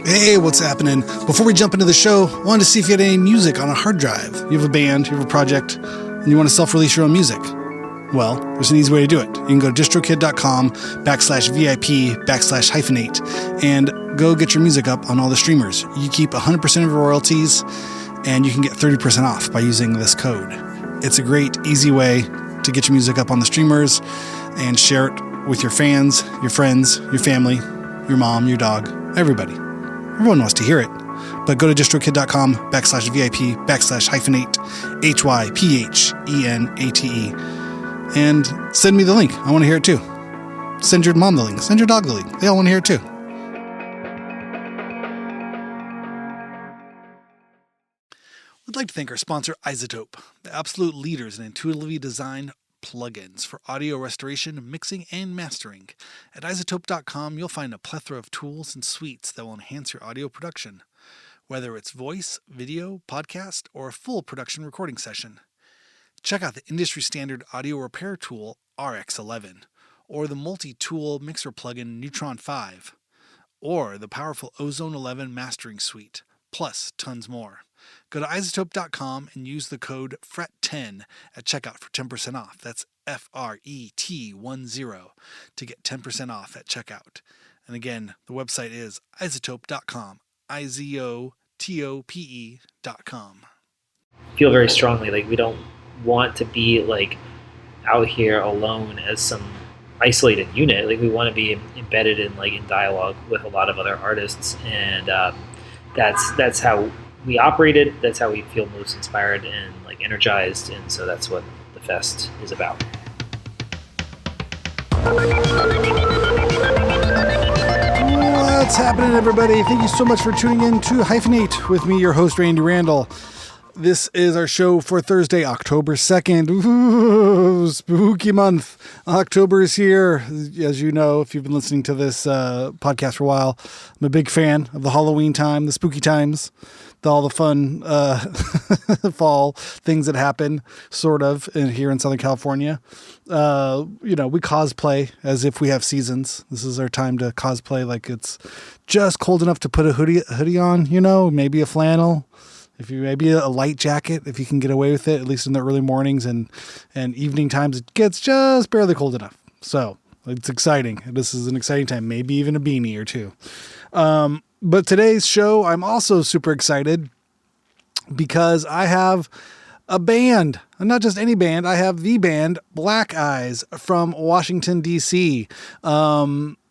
Hey, what's happening? Before we jump into the show, I wanted to see if you had any music on a hard drive. You have a band, you have a project, and you want to self-release your own music. Well, there's an easy way to do it. You can go to distrokid.com/VIP/hyphenate and go get your music up on all the streamers. You keep 100% of your royalties, and you can get 30% off by using this code. It's a great, easy way to get your music up on the streamers and share it with your fans, your friends, your family, your mom, your dog, everybody. Everyone wants to hear it. But go to distrokid.com/VIP/hyphenate, HYPHENATE, and send me the link. I want to hear it too. Send your mom the link. Send your dog the link. They all want to hear it too. We'd like to thank our sponsor, iZotope, the absolute leaders in intuitively designed plugins for audio restoration, mixing, and mastering. At iZotope.com, you'll find a plethora of tools and suites that will enhance your audio production, whether it's voice, video, podcast, or a full production recording session. Check out the industry-standard audio repair tool, RX11, or the multi-tool mixer plugin, Neutron 5, or the powerful Ozone 11 mastering suite, plus tons more. Go to iZotope.com and use the code FRET10 at checkout for 10% off. That's FRET10 to get 10% off at checkout. And again, the website is iZotope.com, IZOTOPE.com. Feel very strongly like we don't want to be like out here alone as some isolated unit. Like we want to be embedded in dialogue with a lot of other artists, and that's how we operated. That's how we feel most inspired and energized, and so that's what the fest is about. What's happening, everybody? Thank you so much for tuning in to Hyphenate with me, your host, Randy Randall. This is our show for Thursday, October 2nd. Ooh, spooky month. October is here. As you know, if you've been listening to this podcast for a while, I'm a big fan of the Halloween time, the spooky times, all the fun fall things that happen, sort of, here in Southern California. We cosplay as if we have seasons. This is our time to cosplay like it's just cold enough to put a hoodie on, maybe a flannel. Maybe a light jacket, if you can get away with it, at least in the early mornings and evening times, it gets just barely cold enough. So it's exciting. This is an exciting time, maybe even a beanie or two. But today's show, I'm also super excited because I have a band, and not just any band. I have the band Black Eyes from Washington, D.C.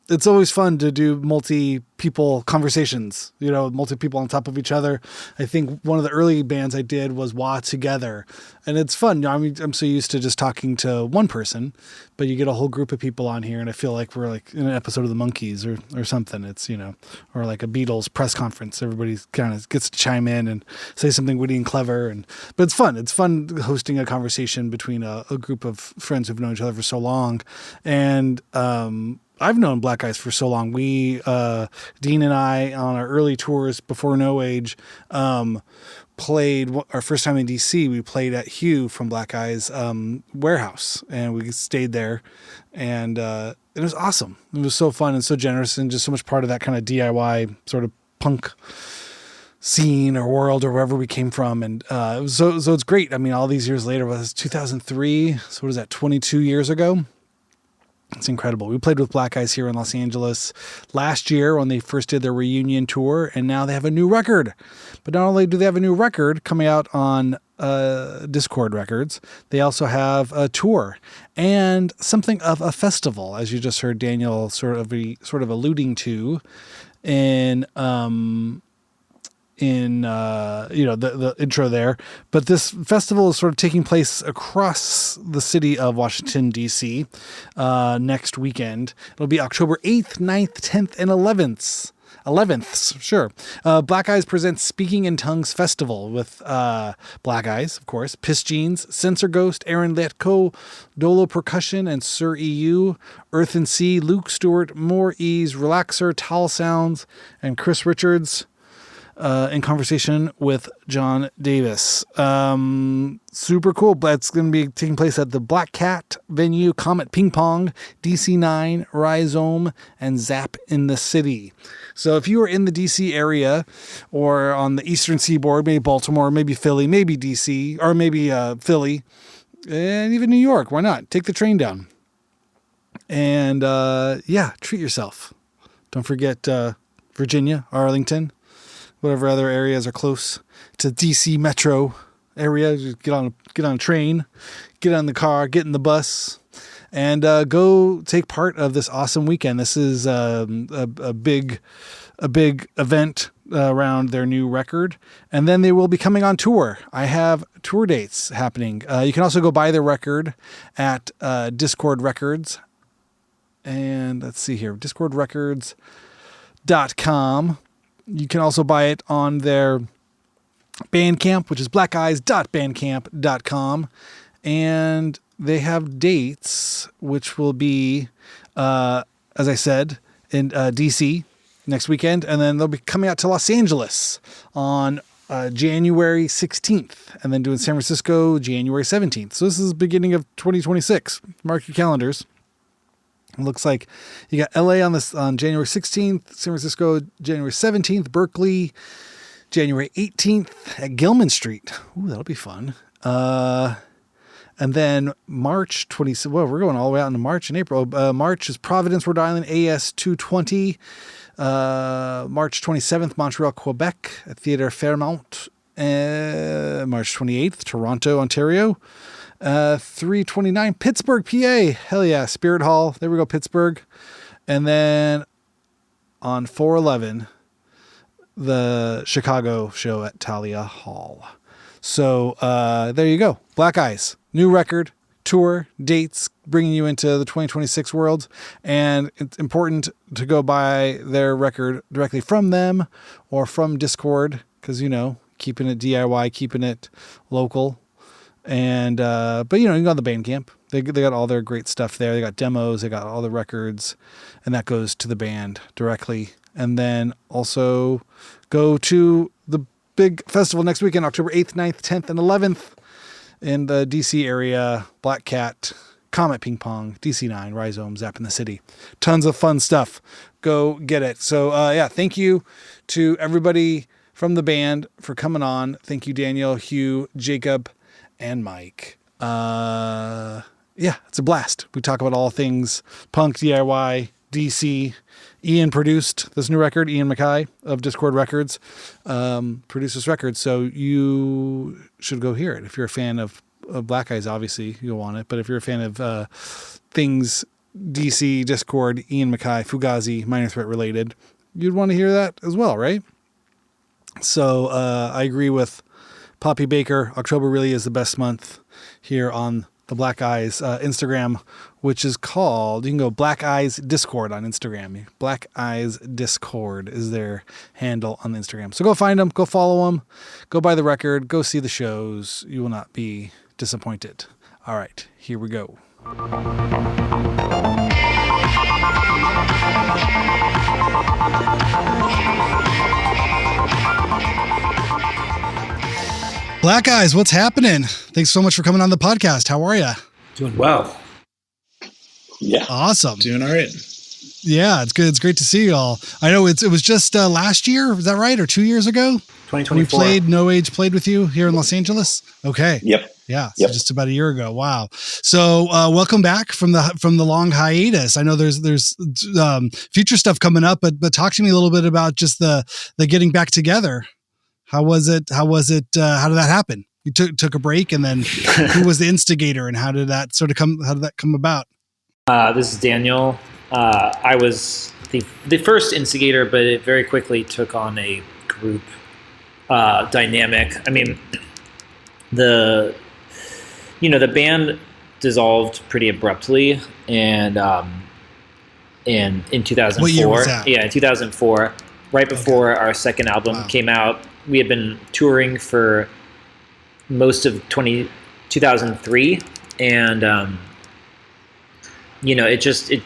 It's always fun to do multi-people conversations, multi-people on top of each other. I think one of the early bands I did was Wah Together, and it's fun. I'm so used to just talking to one person, but you get a whole group of people on here, and I feel like we're like in an episode of the Monkees or something. It's, or like a Beatles press conference. Everybody kind of gets to chime in and say something witty and clever, but it's fun. It's fun hosting a conversation between a group of friends who've known each other for so long, and I've known Black Eyes for so long. We, Dean and I, on our early tours before No Age, played our first time in DC. We played at Hugh from Black Eyes warehouse, and we stayed there, and it was awesome. It was so fun and so generous, and just so much part of that kind of DIY sort of punk scene or world or wherever we came from. And it was so it's great. I mean, all these years later, was 2003. So what is that? 22 years ago. It's incredible. We played with Black Eyes here in Los Angeles last year when they first did their reunion tour, and now they have a new record. But not only do they have a new record coming out on Discord Records, they also have a tour and something of a festival, as you just heard Daniel sort of alluding to in the intro there. But this festival is sort of taking place across the city of Washington, D.C. Next weekend. It'll be October 8th, 9th, 10th, and 11th. 11th, sure. Black Eyes presents Speaking in Tongues Festival with Black Eyes, of course, Piss Jeans, Censor Ghost, Aaron Letko, Dolo Percussion, and Sir EU, Earth and Sea, Luke Stewart, More Ease, Relaxer, Towel Sounds, and Chris Richards. in conversation with John Davis. Super cool. That's going to be taking place at the Black Cat venue, Comet Ping Pong, DC9, Rhizome, and Zap in the City. So if you are in the DC area or on the Eastern Seaboard, maybe Baltimore, maybe Philly, maybe DC, or maybe Philly, and even New York, why not? Take the train down. And treat yourself. Don't forget Virginia, Arlington, whatever other areas are close to DC metro area. Just get on a train, get on the car, get in the bus, and go take part of this awesome weekend. This is a big event around their new record, and then they will be coming on tour. I have tour dates happening. You can also go buy their record at Discord Records. And let's see here, discordrecords.com. You can also buy it on their Bandcamp, which is blackeyes.bandcamp.com. And they have dates, which will be, as I said, in DC next weekend. And then they'll be coming out to Los Angeles on January 16th. And then doing San Francisco January 17th. So this is the beginning of 2026. Mark your calendars. It looks like you got LA on January 16th, San Francisco January 17th, Berkeley January 18th at Gilman Street. Ooh, that'll be fun. And then March 20th. Well, we're going all the way out into March and April. March is Providence, Rhode Island, AS 220. March 27th, Montreal, Quebec at Theatre Fairmount. March 28th, Toronto, Ontario. 329 Pittsburgh, PA. Hell yeah. Spirit Hall. There we go. Pittsburgh. And then on 4/11, the Chicago show at Thalia Hall. So, there you go. Black Eyes, new record, tour, dates, bringing you into the 2026 world. And it's important to go buy their record directly from them or from Discord. Cause keeping it DIY, keeping it local. And, but you can go on the Bandcamp. They got all their great stuff there. They got demos, they got all the records, and that goes to the band directly. And then also go to the big festival next weekend, October 8th, 9th, 10th, and 11th in the DC area, Black Cat, Comet Ping Pong, DC9, Rhizome, Zap in the City. Tons of fun stuff. Go get it. So, thank you to everybody from the band for coming on. Thank you, Daniel, Hugh, Jacob, and Mike. It's a blast. We talk about all things punk, DIY, DC. Ian produced this new record. Ian Mackay of Discord Records produced this record. So you should go hear it. If you're a fan of Black Eyes, obviously you'll want it. But if you're a fan of things DC, Discord, Ian Mackay, Fugazi, Minor Threat related, you'd want to hear that as well, right? So I agree with Poppy Baker. October really is the best month here on the Black Eyes Instagram, which is called, you can go Black Eyes Discord on Instagram. Black Eyes Discord is their handle on the Instagram. So go find them, go follow them, go buy the record, go see the shows. You will not be disappointed. All right, here we go. Black Eyes, what's happening? Thanks so much for coming on the podcast. How are you? Doing well. Yeah. Awesome. Doing all right. Yeah, it's good. It's great to see you all. I know it was just last year. Was that right? Or 2 years ago? 2024. No Age played with you here in Los Angeles? Okay. Yep. Yeah. So just about a year ago. Wow. So welcome back from the long hiatus. I know there's future stuff coming up, but talk to me a little bit about just the getting back together. How was it? How did that happen? You took a break, and then who was the instigator, and how did that come about? This is Daniel. I was the first instigator, but it very quickly took on a group dynamic. I mean, the band dissolved pretty abruptly, and in 2004. What year was that? Yeah, in 2004, right before our second album came out. We had been touring for most of 2003, and it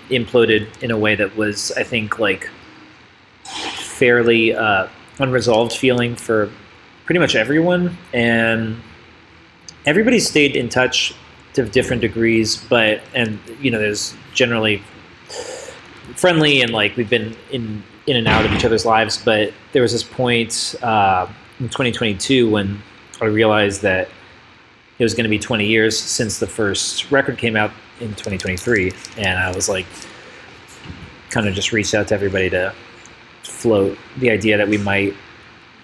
imploded in a way that was, I think, like fairly unresolved feeling for pretty much everyone, and everybody stayed in touch to different degrees, but there's generally friendly, and like we've been in and out of each other's lives. But there was this point in 2022 when I realized that it was going to be 20 years since the first record came out in 2023, and I was like, kind of just reached out to everybody to float the idea that we might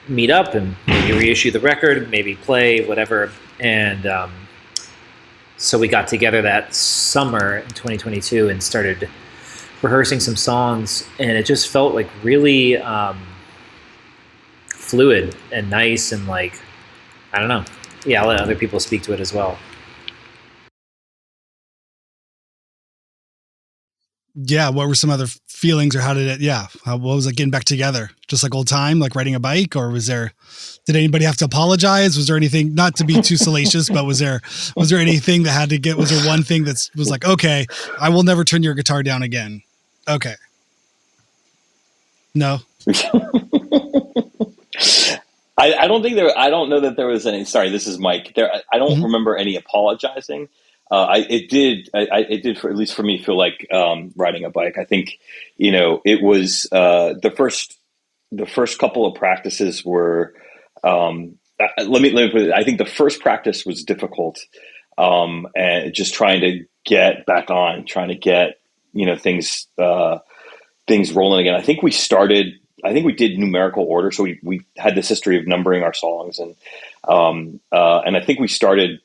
meet up and maybe reissue the record, maybe play, whatever. And so we got together that summer in 2022 and started rehearsing some songs, and it just felt like really fluid and nice, and like, I don't know. Yeah, I'll let other people speak to it as well. Yeah, what were some other feelings, or how did it, what was it getting back together? Just like old time, like riding a bike, or did anybody have to apologize? Was there anything, not to be too salacious, but was there anything that was there one thing that was like, okay, I will never turn your guitar down again? Okay. No. I don't know that there was any, sorry, this is Mike. I don't remember any apologizing. It did for, at least for me, feel like riding a bike. I think, it was the first couple of practices were, let me put it, I think the first practice was difficult, and just trying to get back on, trying to get, things rolling again. I think we did numerical order. So we had this history of numbering our songs, and I think we started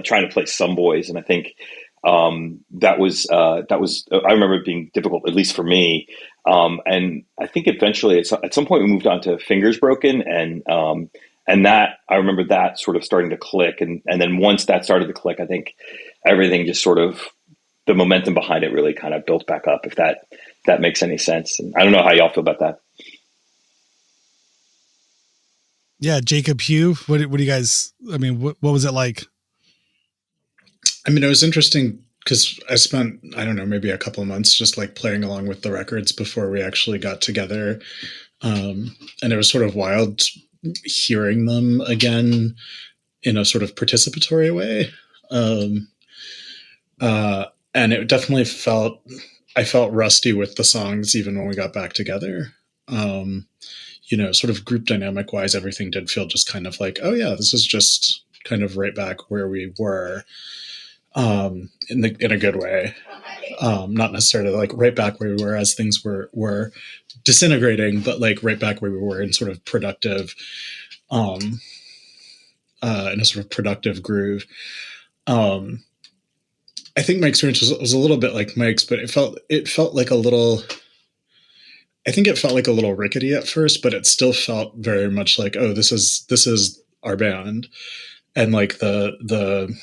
trying to play Some Boys. And I think that was I remember it being difficult, at least for me. And I think eventually at some point we moved on to Fingers Broken, and that, I remember that sort of starting to click. And then once that started to click, I think everything just sort of, the momentum behind it really kind of built back up, if that makes any sense. And I don't know how y'all feel about that. Yeah. Jacob, Hugh, what do you guys, what was it like? It was interesting because I spent, I don't know, maybe a couple of months just like playing along with the records before we actually got together. And it was sort of wild hearing them again in a sort of participatory way. And it definitely I felt rusty with the songs even when we got back together. Sort of group dynamic wise, everything did feel just kind of like, oh yeah, this is just kind of right back where we were, in a good way. Not necessarily like right back where we were as things were disintegrating, but like right back where we were in sort of productive, in a sort of productive groove. I think my experience was a little bit like Mike's, but it felt like a little, I think it felt like a little rickety at first, but it still felt very much like, oh, this is our band. And like the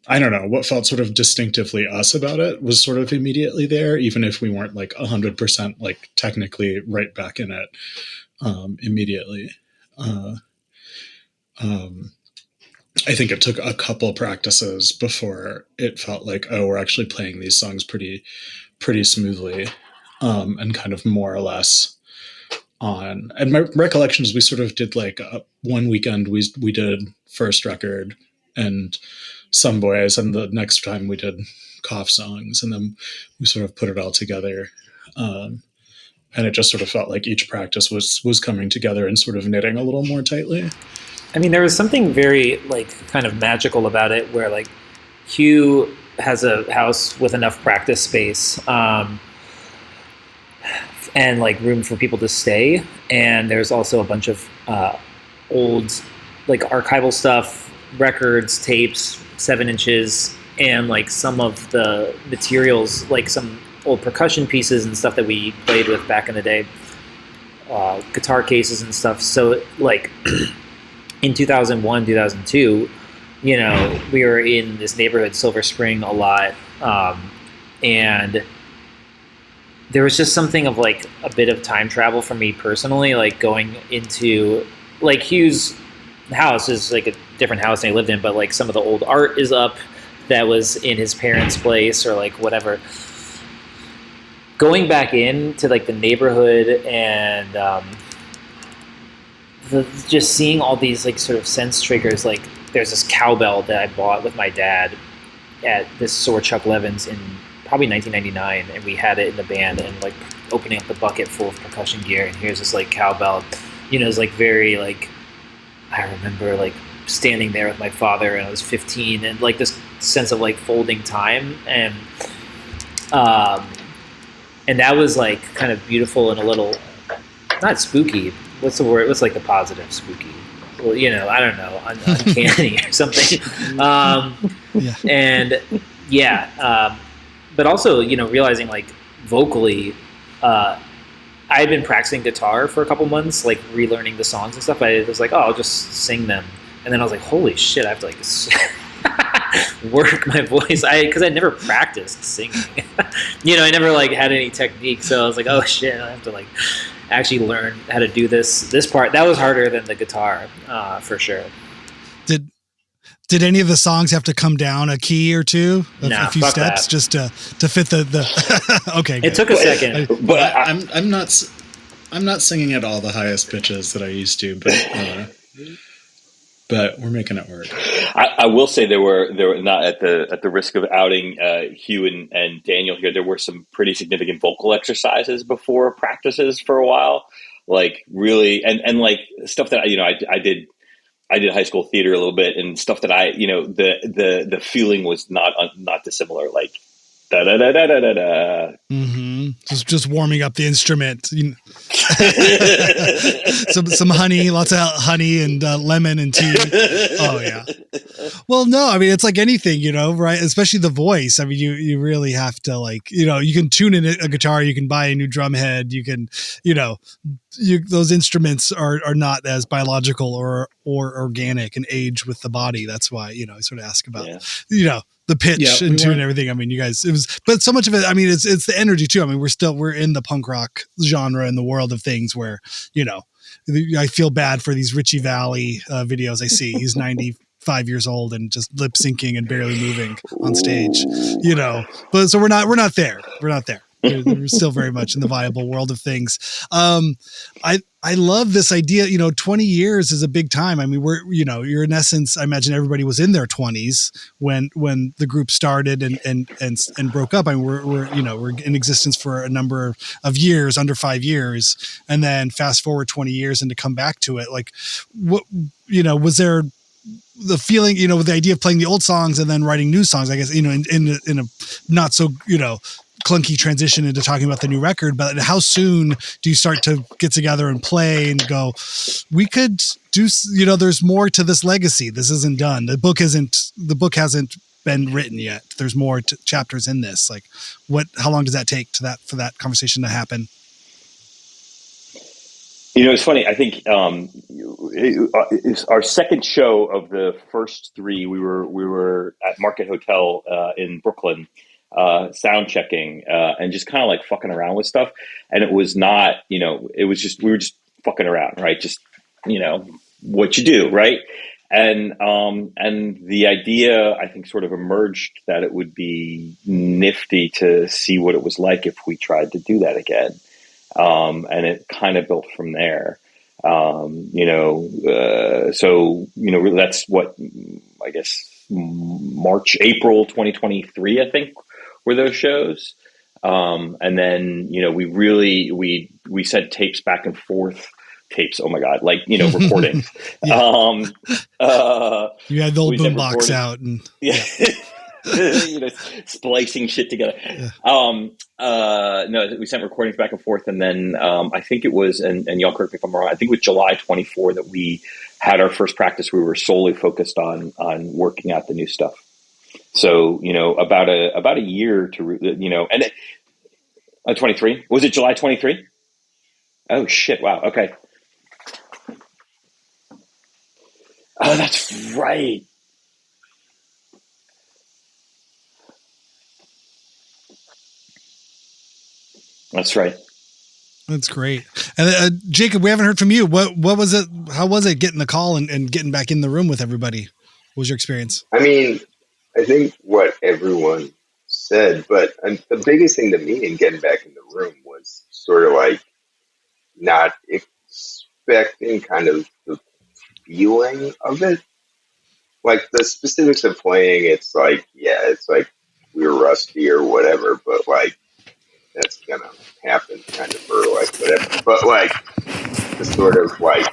I don't know, what felt sort of distinctively us about it was sort of immediately there, even if we weren't like 100% like technically right back in it immediately. I think it took a couple practices before it felt like, oh, we're actually playing these songs pretty smoothly, and kind of more or less on. And my recollection is we sort of did like one weekend we did first record and Some Boys, and the next time we did Cough Songs, and then we sort of put it all together. And it just sort of felt like each practice was coming together and sort of knitting a little more tightly. There was something very like kind of magical about it, where like Hugh has a house with enough practice space, and like room for people to stay. And there's also a bunch of old like archival stuff, records, tapes, 7 inches, and like some of the materials, like some old percussion pieces and stuff that we played with back in the day, guitar cases and stuff. So like in 2001, 2002, we were in this neighborhood, Silver Spring, a lot. And there was just something of like a bit of time travel for me personally, like going into like Hugh's house is like a different house than he lived in, but like some of the old art is up that was in his parents' place or like whatever. going back into like the neighborhood and just seeing all these like sort of sense triggers. Like there's this cowbell that I bought with my dad at this store Chuck Levin's in probably 1999, and we had it in the band, and like opening up the bucket full of percussion gear, and here's this like cowbell, it's like very like, I remember like standing there with my father and I was 15, and like this sense of like folding time, and that was like kind of beautiful and a little, not spooky, what's the word, what's like the positive spooky, well, I don't know, uncanny or something. And but also, realizing like vocally, I had been practicing guitar for a couple months, like relearning the songs and stuff. I was like, oh, I'll just sing them. And then I was like, holy shit, I have to like work my voice. Because I never practiced singing. I never like had any technique. So I was like, oh shit, I have to like actually learn how to do this part. That was harder than the guitar, for sure. Did any of the songs have to come down a key or two, a few steps, that. Just to fit the okay? It took a second, but I'm not singing at all the highest pitches that I used to, but we're making it work. I will say there were not at the risk of outing Hugh and Daniel here. There were some pretty significant vocal exercises before practices for a while, like really, and like stuff that I did high school theater a little bit, and stuff that the feeling was not dissimilar. Like da da da da da da da. Mm-hmm. Just warming up the instrument. Some honey, lots of honey and lemon and tea. Oh yeah. Well, no, I mean it's like anything, right? Especially the voice. I mean, you really have to like, you can tune in a guitar, you can buy a new drum head, you can, those instruments are not as biological or organic and age with the body. That's why, I sort of ask about, the pitch and tune and everything. I mean, you guys, but so much of it, I mean, it's the energy too. I mean, we're in the punk rock genre in the world of things where, I feel bad for these Richie Valley videos I see. He's 95 years old and just lip syncing and barely moving on stage, but so we're not there. We're not there. We're still very much in the viable world of things. I love this idea, 20 years is a big time. I mean, you're in essence, I imagine everybody was in their 20s when the group started and broke up. I mean, we're in existence for a number of years, under 5 years. And then fast forward 20 years and to come back to it, like what, was there the feeling, with the idea of playing the old songs and then writing new songs, I guess, in a not so, clunky transition into talking about the new record, but how soon do you start to get together and play and go, we could do, there's more to this legacy. This isn't done. The book hasn't been written yet. There's more chapters in this. Like how long does that take for that conversation to happen? It's funny. I think our second show of the first three, we were at Market Hotel in Brooklyn, sound checking and just kind of like fucking around with stuff. And it was not, it was just, we were just fucking around, right? Just, what you do, right? And the idea, I think, sort of emerged that it would be nifty to see what it was like if we tried to do that again. And it kind of built from there. That's what, I guess, April 2023, I think, were those shows. And then, we sent tapes back and forth. Tapes, oh my God, like, recordings. You had the old boombox out and splicing shit together. Yeah. No, we sent recordings back and forth, and then I think it was, and y'all correct me if I'm wrong, I think it was July 24 that we had our first practice. We were solely focused on working out the new stuff. So about a year to and 23, was it July 23? Oh shit! Wow. Okay. Oh, that's right. That's right. That's great. And Jacob, we haven't heard from you. What was it? How was it getting the call and getting back in the room with everybody? What was your experience? I mean, I think what everyone said, but the biggest thing to me in getting back in the room was sort of like not expecting kind of the feeling of it. Like the specifics of playing, it's like, yeah, it's like we're rusty or whatever, but like that's gonna happen kind of for like whatever. But like the sort of like,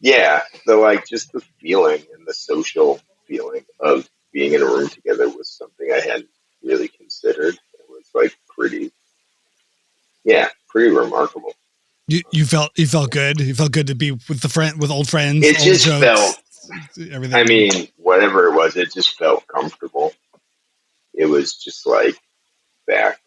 yeah, the like just the feeling and the social feeling of being in a room together was something I hadn't really considered. It was like pretty remarkable. You felt good. You felt good to be with with old friends. It old just jokes, felt. everything. I mean, whatever it was, it just felt comfortable. It was just like back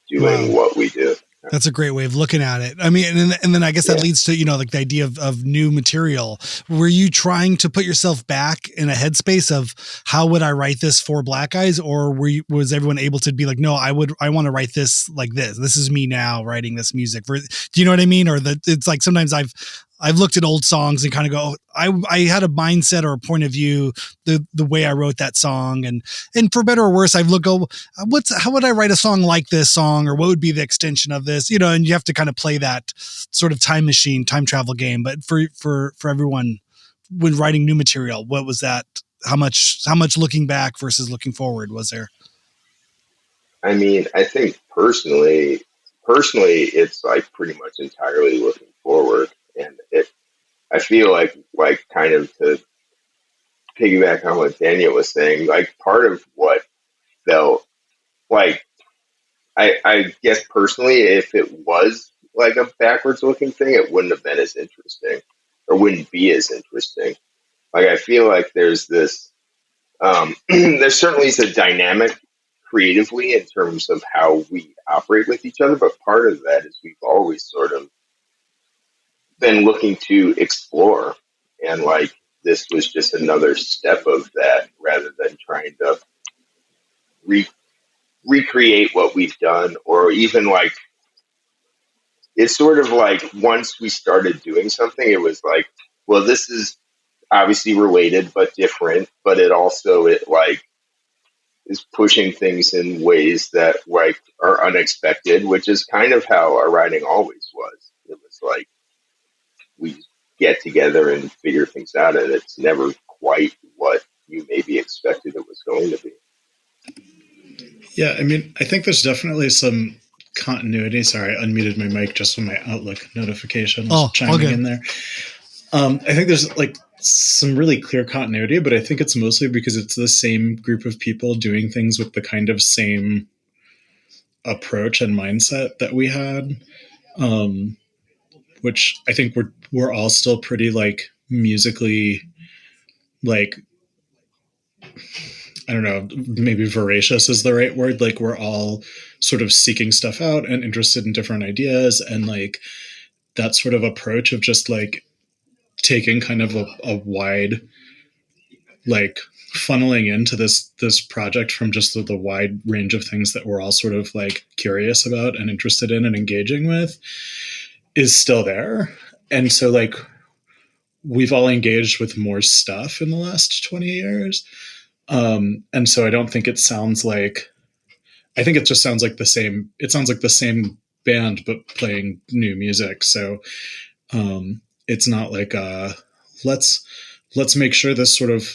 doing what we do. That's a great way of looking at it. I mean, and then I guess that leads to, like the idea of new material. Were you trying to put yourself back in a headspace of how would I write this for Black Eyes, or was everyone able to be like, no, I want to write this like this. This is me now writing this music. Do you know what I mean? Or it's like sometimes I've looked at old songs and kind of go, I had a mindset or a point of view, the way I wrote that song. And for better or worse, I've looked, how would I write a song like this song? Or what would be the extension of this? And you have to kind of play that sort of time travel game. But for everyone when writing new material, what was that? How much looking back versus looking forward was there? I mean, I think personally, it's like pretty much entirely looking forward. And I feel like kind of to piggyback on what Daniel was saying, like part of what felt like, I guess personally, if it was like a backwards looking thing, it wouldn't have been as interesting or wouldn't be as interesting. Like, I feel like there's this, there certainly is a dynamic creatively in terms of how we operate with each other, but part of that is we've always sort of been looking to explore, and like this was just another step of that rather than trying to recreate what we've done, or even like it's sort of like once we started doing something, it was like, well, this is obviously related but different, but it like is pushing things in ways that like are unexpected, which is kind of how our writing always was. It was like we get together and figure things out, and it's never quite what you maybe expected it was going to be. Yeah, I mean, I think there's definitely some continuity. Sorry, I unmuted my mic just when my Outlook notification was chiming in there. I think there's like some really clear continuity, but I think it's mostly because it's the same group of people doing things with the kind of same approach and mindset that we had, which I think we're all still pretty like musically, like, I don't know, maybe voracious is the right word. Like we're all sort of seeking stuff out and interested in different ideas, and like that sort of approach of just like taking kind of a wide, like funneling into this project from just the wide range of things that we're all sort of like curious about and interested in and engaging with is still there. And so like we've all engaged with more stuff in the last 20 years. And so I don't think it sounds like, I think it just sounds like the same, it sounds like the same band, but playing new music. So it's not like, let's make sure this sort of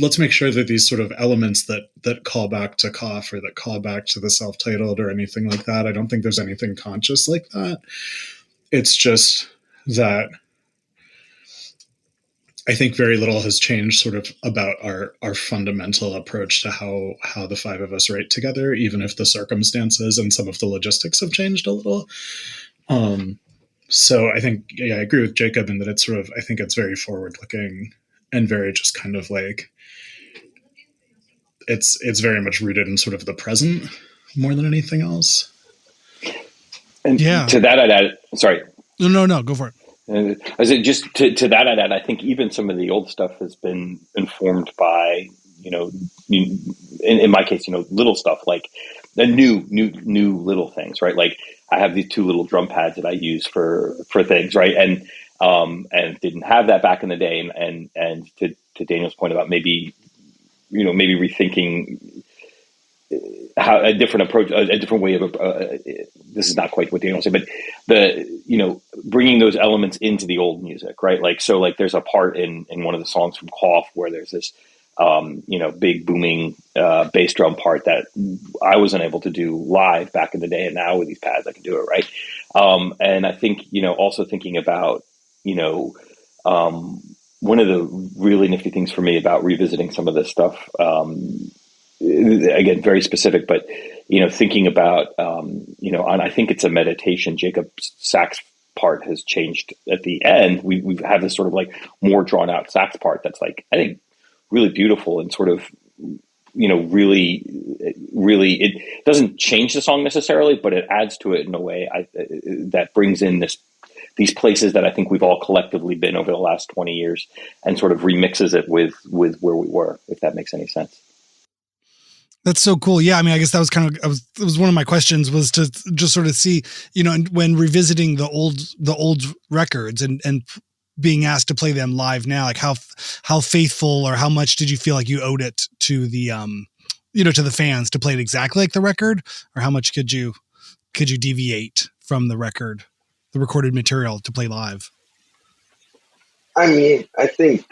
let's make sure that these sort of elements that call back to Cough or that call back to the self-titled or anything like that. I don't think there's anything conscious like that. It's just that I think very little has changed sort of about our fundamental approach to how the five of us write together, even if the circumstances and some of the logistics have changed a little. So I think, yeah, I agree with Jacob in that it's sort of, I think it's very forward looking and very just kind of like, it's very much rooted in sort of the present more than anything else. And to that, I'd add, sorry. No, go for it. I said, just to that, I'd add, I think even some of the old stuff has been informed by, in my case, little stuff like the new little things, right? Like I have these two little drum pads that I use for things, right? And didn't have that back in the day. And to Daniel's point about maybe maybe rethinking how a different approach, a different way of. This is not quite what Daniel said, but bringing those elements into the old music, right? Like so, like there's a part in one of the songs from Cough where there's this big booming bass drum part that I wasn't able to do live back in the day, and now with these pads I can do it, right? And I think also thinking about one of the really nifty things for me about revisiting some of this stuff, again, very specific, but thinking about and I think it's a meditation. Jacob's sax part has changed at the end. We have this sort of like more drawn out sax part that's like, I think, really beautiful and sort of really it doesn't change the song necessarily, but it adds to it in a way that brings in these places that I think we've all collectively been over the last 20 years and sort of remixes it with where we were, if that makes any sense. That's so cool. Yeah. I mean, I guess that was it was one of my questions, was to just sort of see, when revisiting the old records and being asked to play them live now, like how faithful or how much did you feel like you owed it to the, to the fans to play it exactly like the record, or how much could you deviate from the recorded material to play live? I mean, I think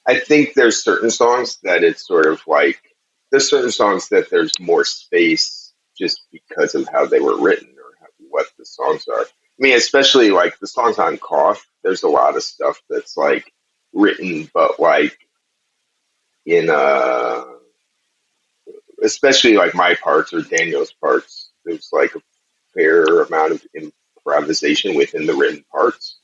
I think there's certain songs that it's sort of like, there's certain songs that there's more space just because of how they were written or what the songs are. I mean, especially like the songs on Cough, there's a lot of stuff that's like written, but like in especially like my parts or Daniel's parts, there's like a fair amount of improvisation within the written parts.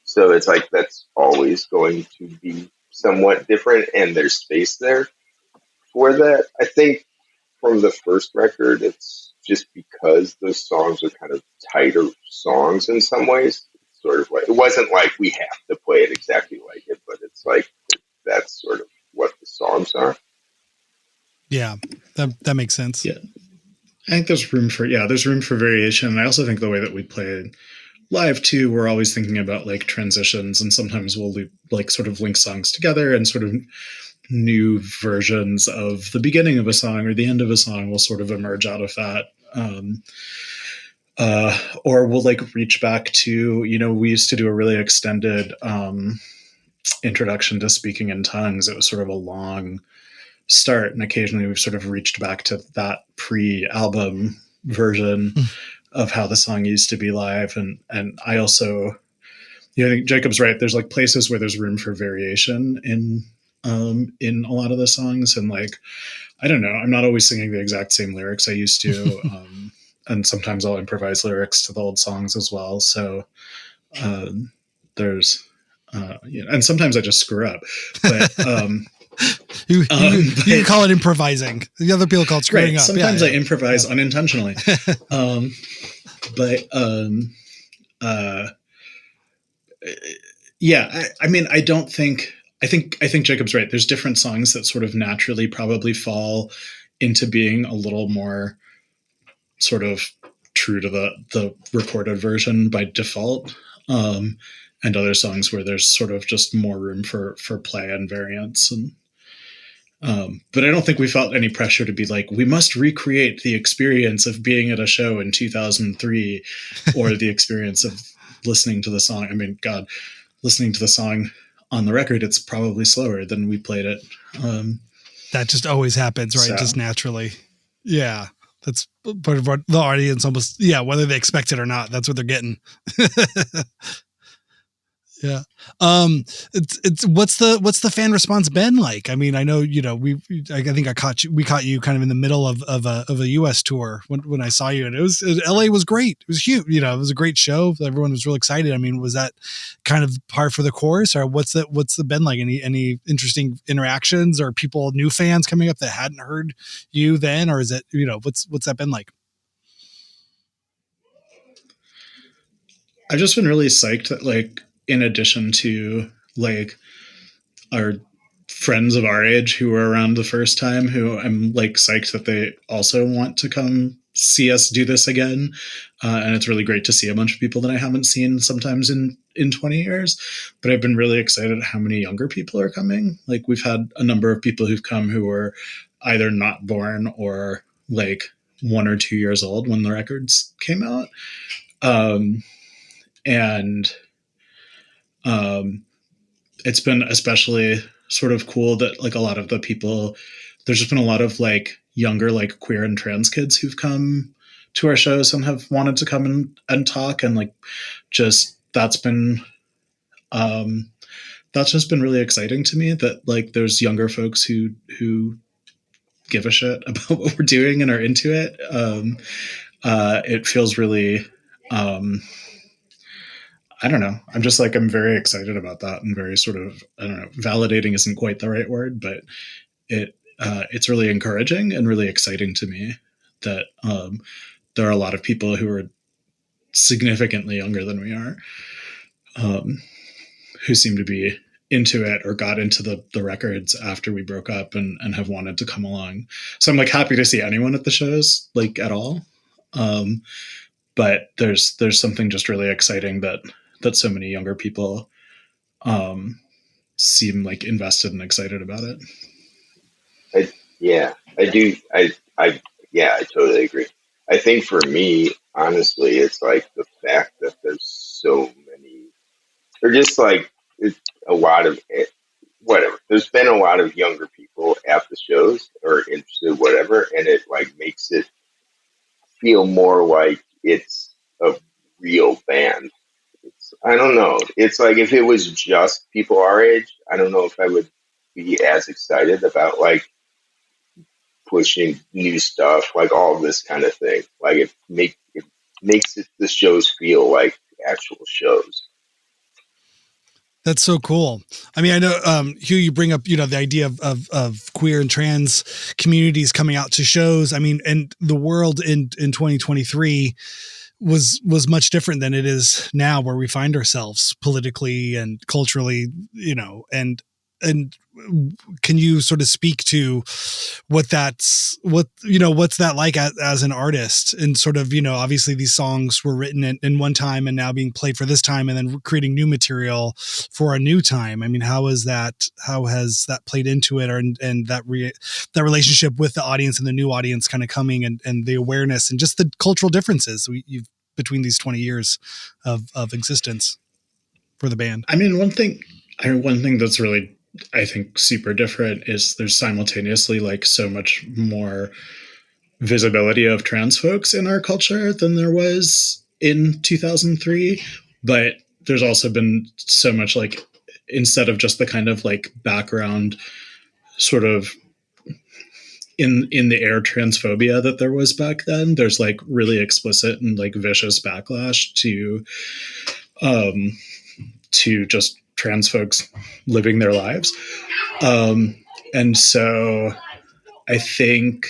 So it's like that's always going to be somewhat different, and there's space there for that. I think from the first record, it's just because those songs are kind of tighter songs in some ways. It's sort of like, it wasn't like we have to play it exactly like it, but it's like that's sort of what the songs are. Yeah, that makes sense. Yeah, I think there's room for variation. And I also think the way that we play live too, we're always thinking about like transitions, and sometimes we'll like sort of link songs together, and sort of new versions of the beginning of a song or the end of a song will sort of emerge out of that. Or we'll like reach back to, we used to do a really extended introduction to Speaking in Tongues. It was sort of a long start, and occasionally we've sort of reached back to that pre-album version of how the song used to be live. And I also, I think Jacob's right. There's like places where there's room for variation in a lot of the songs. And like, I don't know, I'm not always singing the exact same lyrics I used to. And sometimes I'll improvise lyrics to the old songs as well. So there's, and sometimes I just screw up, but you can call it improvising. The other people call it screwing up. Sometimes I improvise unintentionally. I mean, I think Jacob's right. There's different songs that sort of naturally probably fall into being a little more sort of true to the recorded version by default. And other songs where there's sort of just more room for play and variance. And but I don't think we felt any pressure to be like, we must recreate the experience of being at a show in 2003 or the experience of listening to the song. I mean, God, listening to the song on the record, it's probably slower than we played it. That just always happens, right? Just naturally. Yeah. That's part of what the audience almost, whether they expect it or not, that's what they're getting. Yeah. It's what's the fan response been like? I mean, I know, I think we caught you kind of in the middle of a US tour when I saw you, and LA was great. It was huge. It was a great show. Everyone was really excited. I mean, was that kind of par for the course, or what's the been like? Any interesting interactions, or new fans coming up that hadn't heard you then, or is it, what's that been like? I've just been really psyched that, like, in addition to like our friends of our age who were around the first time, who I'm like psyched that they also want to come see us do this again. And it's really great to see a bunch of people that I haven't seen sometimes in 20 years. But I've been really excited at how many younger people are coming. Like we've had a number of people who've come who were either not born or like 1 or 2 years old when the records came out. And it's been especially sort of cool that like a lot of the people, there's just been a lot of like younger, like queer and trans kids who've come to our shows and have wanted to come and talk. And like, just, that's just been really exciting to me that like there's younger folks who give a shit about what we're doing and are into it. It feels really, I don't know. I'm just like, I'm very excited about that and very sort of, I don't know, validating isn't quite the right word, but it's really encouraging and really exciting to me that there are a lot of people who are significantly younger than we are, who seem to be into it or got into the records after we broke up and have wanted to come along. So I'm like happy to see anyone at the shows, like at all. But there's something just really exciting that so many younger people seem like invested and excited about it. I do. I totally agree. I think for me, honestly, it's like the fact that there's so many, or just like it's a lot of whatever. There's been a lot of younger people at the shows or interested, whatever, and it like makes it feel more like it's a real band. I don't know. It's like if it was just people our age, I don't know if I would be as excited about like pushing new stuff, like all of this kind of thing. Like it makes the shows feel like actual shows. That's so cool. I mean, I know, Hugh, you bring up, the idea of queer and trans communities coming out to shows. I mean, and the world in 2023 was much different than it is now, where we find ourselves politically and culturally, and can you sort of speak to what's that like as an artist, and sort of, obviously these songs were written in one time and now being played for this time and then creating new material for a new time. I mean, how has that played into it, and that relationship with the audience and the new audience kind of coming, and the awareness and just the cultural differences between these 20 years of existence for the band? I mean, one thing that's really, I think, super different is there's simultaneously like so much more visibility of trans folks in our culture than there was in 2003. But there's also been so much like, instead of just the kind of like background sort of in the air transphobia that there was back then, there's like really explicit and like vicious backlash to just trans folks living their lives. And so I think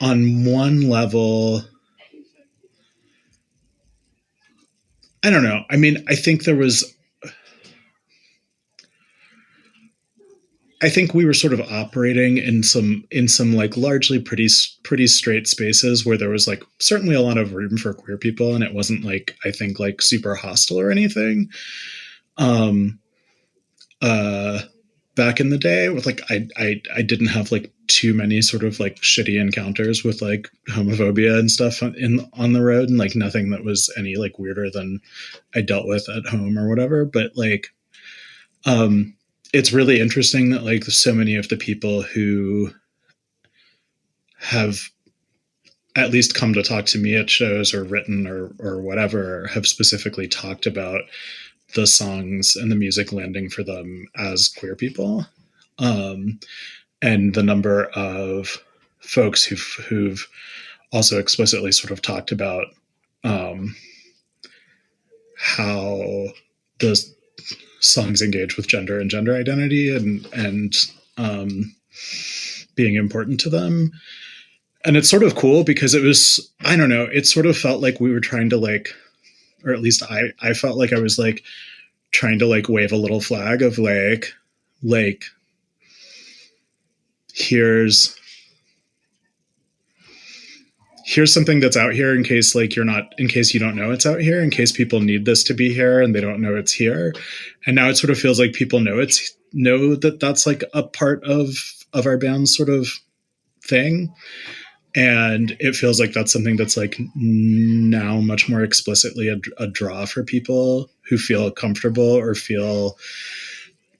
on one level, I don't know. I mean, I think we were sort of operating in some like largely pretty straight spaces where there was like certainly a lot of room for queer people, and it wasn't like, I think, like super hostile or anything. Back in the day, with like I didn't have like too many sort of like shitty encounters with like homophobia and stuff on the road, and like nothing that was any like weirder than I dealt with at home or whatever. But like, it's really interesting that like so many of the people who have at least come to talk to me at shows or written or whatever have specifically talked about the songs and the music landing for them as queer people. And the number of folks who've also explicitly sort of talked about how the songs engage with gender and gender identity and being important to them. And it's sort of cool because it was, I don't know, it sort of felt like we were trying to like, or at least I felt like I was like trying to like wave a little flag of like here's here's something that's out here in case like in case you don't know it's out here, in case people need this to be here and they don't know it's here. And now it sort of feels like people know that that's like a part of our band's sort of thing. And it feels like that's something that's like now much more explicitly a draw for people who feel comfortable or feel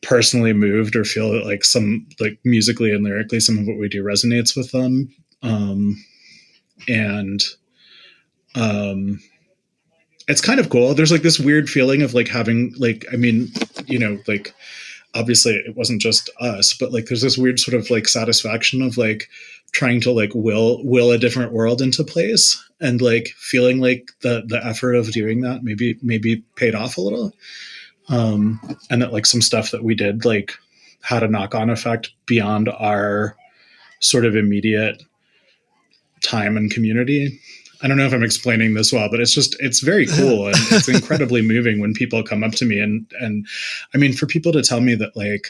personally moved or feel like some like musically and lyrically some of what we do resonates with them. And it's kind of cool. There's like this weird feeling of like having like, I mean, you know, like obviously it wasn't just us, but like there's this weird sort of like satisfaction of like trying to like will a different world into place, and like feeling like the effort of doing that maybe paid off a little. And that like some stuff that we did like had a knock-on effect beyond our sort of immediate time and community. I don't know if I'm explaining this well, but it's very cool. And it's incredibly moving when people come up to me and I mean, for people to tell me that like,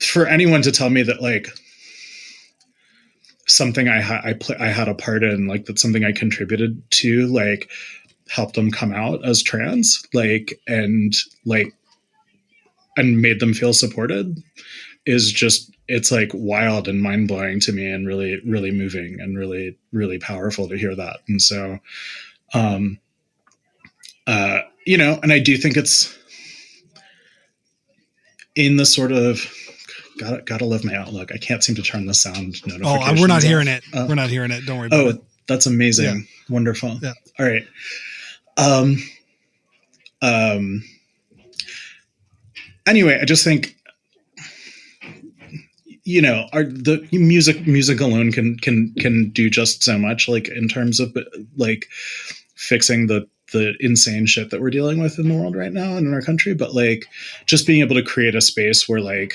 for anyone to tell me that like something I had a part in, like that's something I contributed to, like help them come out as trans, like, and made them feel supported is just, it's like wild and mind blowing to me, and really, really moving and really, really powerful to hear that. And so, you know, and I do think it's in the sort of, gotta love my Outlook. I can't seem to turn the sound notifications. Oh, we're not hearing it. We're not hearing it. Don't worry about it. That's amazing. Yeah. Wonderful. Yeah. All right. Anyway, I just think, you know, the music alone can do just so much, like in terms of like fixing the insane shit that we're dealing with in the world right now and in our country. But like just being able to create a space where like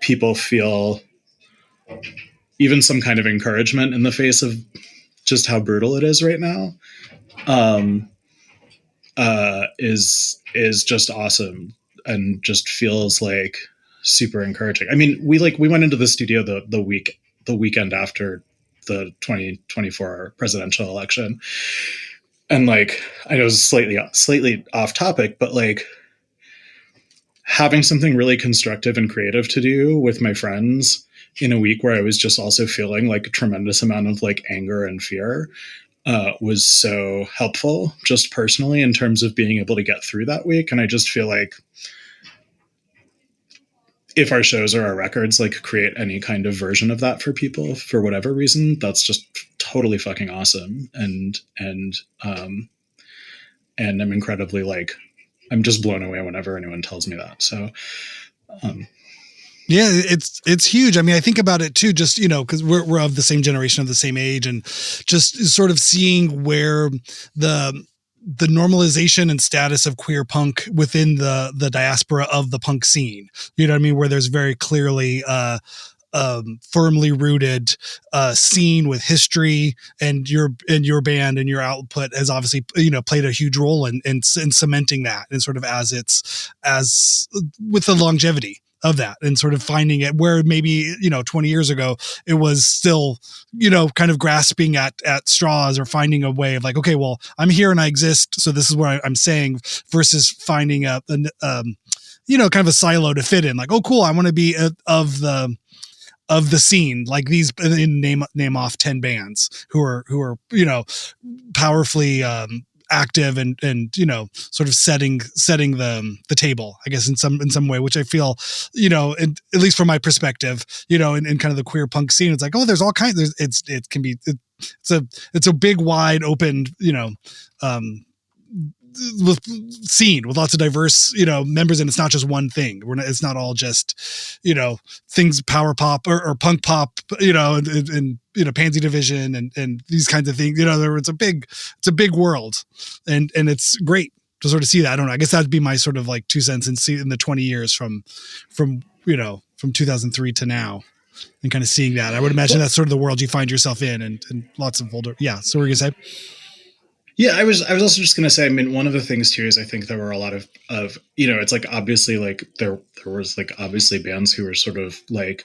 people feel even some kind of encouragement in the face of just how brutal it is right now, is just awesome, and just feels like super encouraging. I mean, we went into the studio the weekend after the 2024 presidential election, and like I know it's slightly off topic, but like having something really constructive and creative to do with my friends in a week where I was just also feeling like a tremendous amount of like anger and fear was so helpful, just personally, in terms of being able to get through that week. And I just feel like if our shows or our records like create any kind of version of that for people for whatever reason, that's just totally fucking awesome. And I'm incredibly like, I'm just blown away whenever anyone tells me that. So, yeah, it's huge. I mean, I think about it too, just, you know, cause we're of the same generation, of the same age, and just sort of seeing where the normalization and status of queer punk within the diaspora of the punk scene, you know what I mean? Where there's very clearly, firmly rooted scene with history, and your band and your output has obviously, you know, played a huge role in cementing that, and sort of as with the longevity of that, and sort of finding it where maybe, you know, 20 years ago it was still, you know, kind of grasping at straws, or finding a way of like, okay, well, I'm here and I exist, so this is what I'm saying, versus finding a you know, kind of a silo to fit in, like, oh cool, I want to be of the scene, like these, name off 10 bands who are, you know, powerfully active and you know, sort of setting the table, I guess, in some way, which I feel, you know, at least from my perspective, you know, in kind of the queer punk scene, it's like, oh, there's all kinds, it's a big, wide open, you know, with scene with lots of diverse, you know, members, and it's not just one thing. It's not all just, you know, things, power pop or punk pop, you know, and you know, Pansy Division and these kinds of things, you know, it's a big world, and it's great to sort of see that. I don't know, I guess that'd be my sort of like 2 cents in the 20 years from, you know, from 2003 to now, and kind of seeing that. I would imagine that's sort of the world you find yourself in, and lots of older. Yeah. So what were you gonna say? Yeah, I was also just going to say, I mean, one of the things too is I think there were a lot of, you know, it's like obviously like there was like obviously bands who were sort of like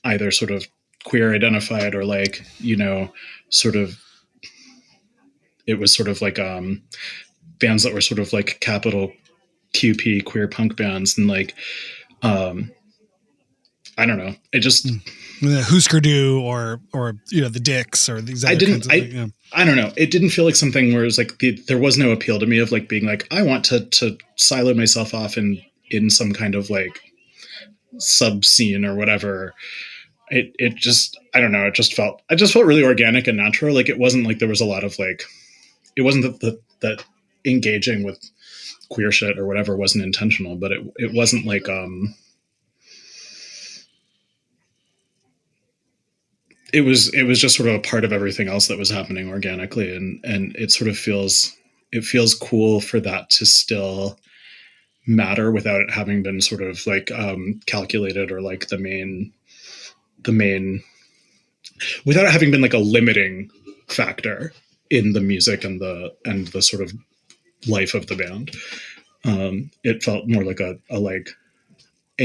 either sort of queer identified, or like, sort of, it was sort of like bands that were sort of like capital QP queer punk bands, and like I don't know, it just Husker Du or the Dicks or these other kinds of things. I don't know. It didn't feel like something where it was like there was no appeal to me of like being like, I want to silo myself off in some kind of like sub scene or whatever. It just, I don't know. I just felt really organic and natural. Like it wasn't like there was a lot of like, it wasn't that engaging with queer shit or whatever wasn't intentional, but it wasn't like, it was just sort of a part of everything else that was happening organically. And it sort of feels cool for that to still matter without it having been sort of like calculated, or like the main, without it having been like a limiting factor in the music and the sort of life of the band. It felt more like a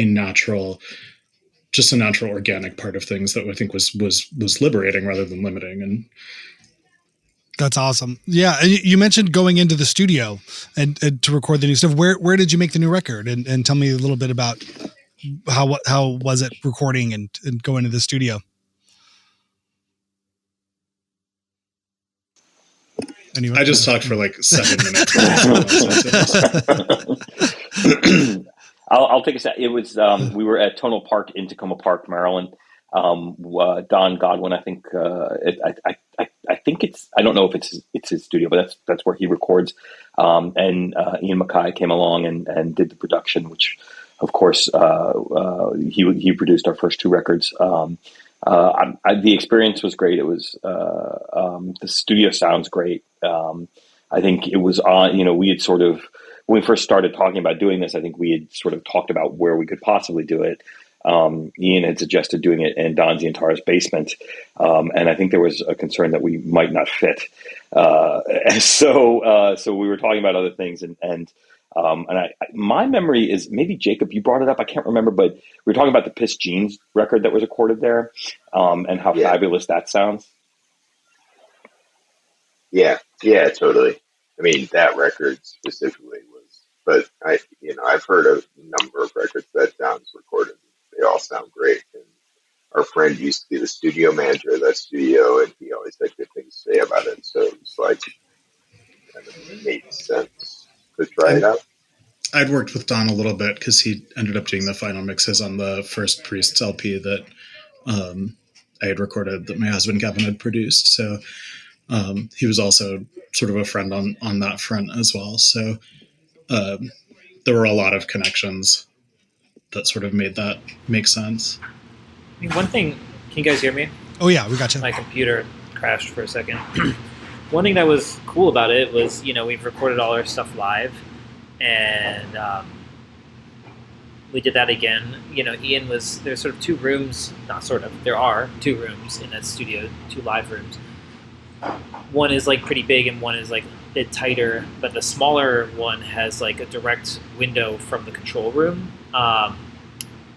natural organic part of things that I think was liberating rather than limiting. And that's awesome. Yeah. And you mentioned going into the studio and to record the new stuff. Where did you make the new record? And tell me a little bit about how was it recording and going to the studio? Anyway. I just talked for like 7 minutes. I'll take a sec. It was we were at Tonal Park in Tacoma Park, Maryland. Don Godwin, I think. I think it's. I don't know if it's his studio, but that's where he records. And Ian Mackay came along and did the production, which, of course, he produced our first 2 records. The experience was great. It was the studio sounds great. I think it was on. We had sort of, when we first started talking about doing this, I think we had sort of talked about where we could possibly do it. Ian had suggested doing it in Don Zientara's basement, and I think there was a concern that we might not fit. So we were talking about other things, and my memory is, maybe Jacob, you brought it up. I can't remember, but we were talking about the Piss Jeans record that was recorded there, and how fabulous that sounds. Yeah, totally. I mean, that record specifically was, but I've heard a number of records that Don's recorded. They all sound great. And our friend used to be the studio manager of that studio, and he always had good things to say about it. So it's like, kind of made sense to try it out. I'd worked with Don a little bit because he ended up doing the final mixes on the first Priests LP that I had recorded, that my husband Kevin had produced. So he was also sort of a friend on that front as well. So there were a lot of connections that sort of made that make sense. I mean, one thing, can you guys hear me? Oh yeah, we got you. My computer crashed for a second. One thing that was cool about it was, we've recorded all our stuff live, and we did that again. Ian there's sort of 2 rooms, not sort of, there are 2 rooms in that studio, 2 live rooms. One is like pretty big and one is like a bit tighter, but the smaller one has like a direct window from the control room.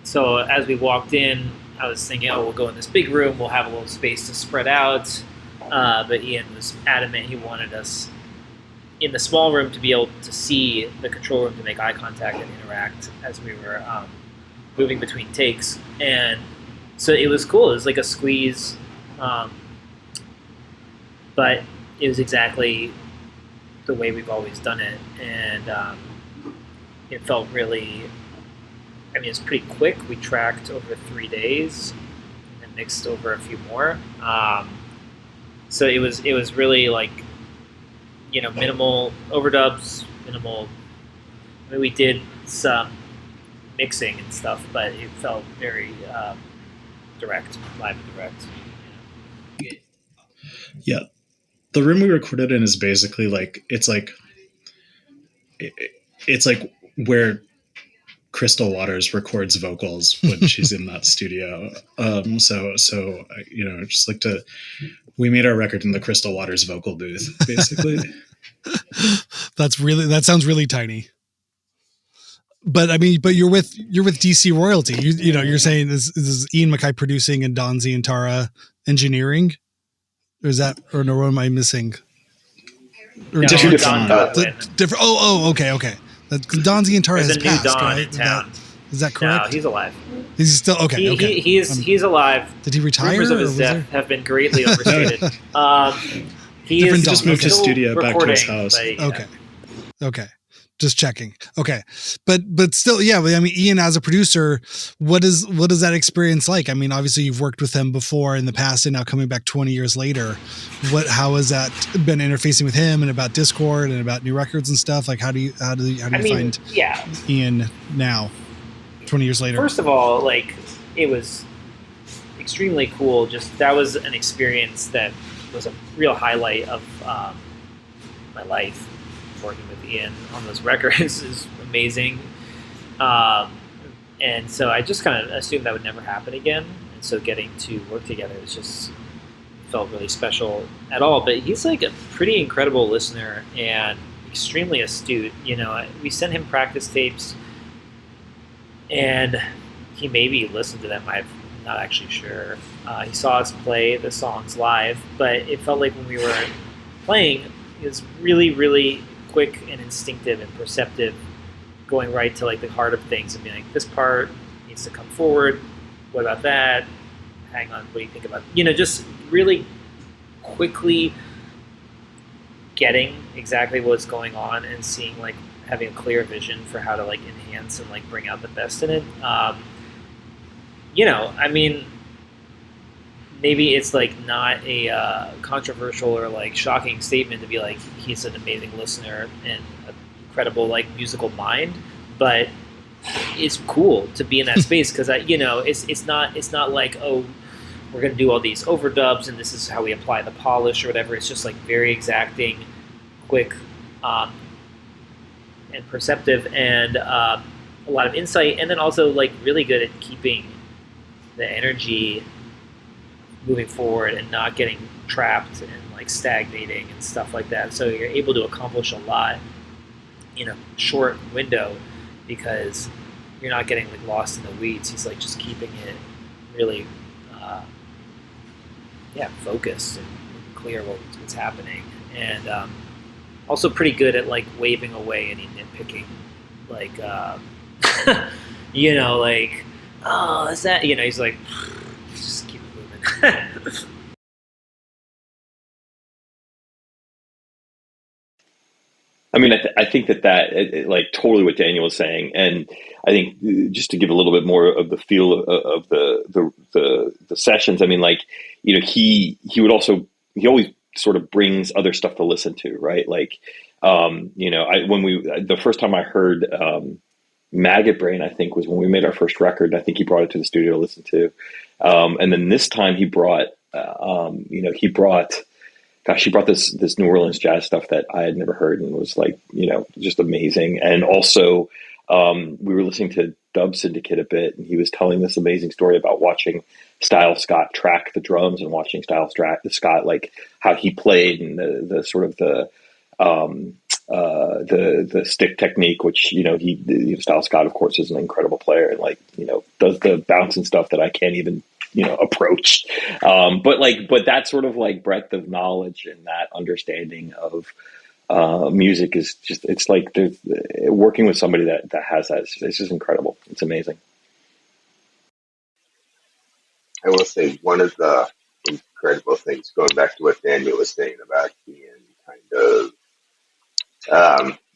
So as we walked in, I was thinking, we'll go in this big room, we'll have a little space to spread out. But Ian was adamant he wanted us in the small room to be able to see the control room, to make eye contact and interact as we were moving between takes. And so it was cool. It was like a squeeze. But it was exactly the way we've always done it. And it felt really, it's pretty quick. We tracked over 3 days and mixed over a few more. So it was really like, minimal overdubs, minimal. We did some mixing and stuff, but it felt very direct, live and direct. Yeah. The room we recorded in is basically like, it's like where Crystal Waters records vocals when she's in that studio. So just like we made our record in the Crystal Waters vocal booth, basically. That sounds really tiny. but I mean, but you're with DC royalty. You know, you're saying this is Ian MacKaye producing and Don Zientara engineering, or is that, or no? What am I missing? Or No, different, Don Godwin. different. Okay. Don Zientara There's has a new passed, Don right? in town. Is that correct? No, he's alive. Is he still okay? He's alive. Did he retire? Rumors of or his was death there- have been greatly overstated. He Different is Don. just moved his Okay. studio back to his recording, house. but, yeah. Okay. Just checking. Okay. But still, yeah, I mean, Ian, as a producer, what is that experience like? I mean, obviously you've worked with him before in the past and now coming back 20 years later. How has that been interfacing with him and about Discord and about new records and stuff? Like, how do you find Ian now, 20 years later? First of all, like, it was extremely cool. Just that was an experience that was a real highlight of my life. Working with Ian on those records is amazing, and so I just kind of assumed that would never happen again. And so getting to work together was just felt really special at all. But he's like a pretty incredible listener and extremely astute. You know, we sent him practice tapes, and he maybe listened to them. I'm not actually sure. He saw us play the songs live, but it felt like when we were playing, it was really, really quick and instinctive and perceptive, going right to like the heart of things and being like, this part needs to come forward. What about that? Hang on, what do you think about? You know, just really quickly getting exactly what's going on and seeing, like, having a clear vision for how to like enhance and like bring out the best in it. You know, I mean, maybe it's like not a controversial or like shocking statement to be like he's an amazing listener and an incredible like musical mind, but it's cool to be in that space because you know it's not like, oh, we're gonna do all these overdubs and this is how we apply the polish or whatever. It's just like very exacting, quick, and perceptive, and a lot of insight, and then also like really good at keeping the energy moving forward and not getting trapped and like stagnating and stuff like that. So you're able to accomplish a lot in a short window because you're not getting like lost in the weeds. He's like just keeping it really, focused and clear what's happening, and also pretty good at like waving away any nitpicking, like you know, like, oh, is that, you know, he's like, just keep it moving. I mean, I think that like totally what Daniel was saying, and I think just to give a little bit more of the feel of the sessions. I mean, like, you know, he always sort of brings other stuff to listen to, right? Like, you know, the first time I heard Maggot Brain, I think, was when we made our first record. I think he brought it to the studio to listen to, and then this time he brought he brought this New Orleans jazz stuff that I had never heard and was like, you know, just amazing. And also, we were listening to Dub Syndicate a bit, and he was telling this amazing story about watching Style Scott track the drums and watching Scott, like how he played and the sort of the stick technique, which, you know, Style Scott, of course, is an incredible player and, like, you know, does the bouncing stuff that I can't even, you know, approach. But that sort of like breadth of knowledge and that understanding of music is just, it's like working with somebody that has that. It's just incredible. It's amazing. I will say one of the incredible things, going back to what Daniel was saying about being kind of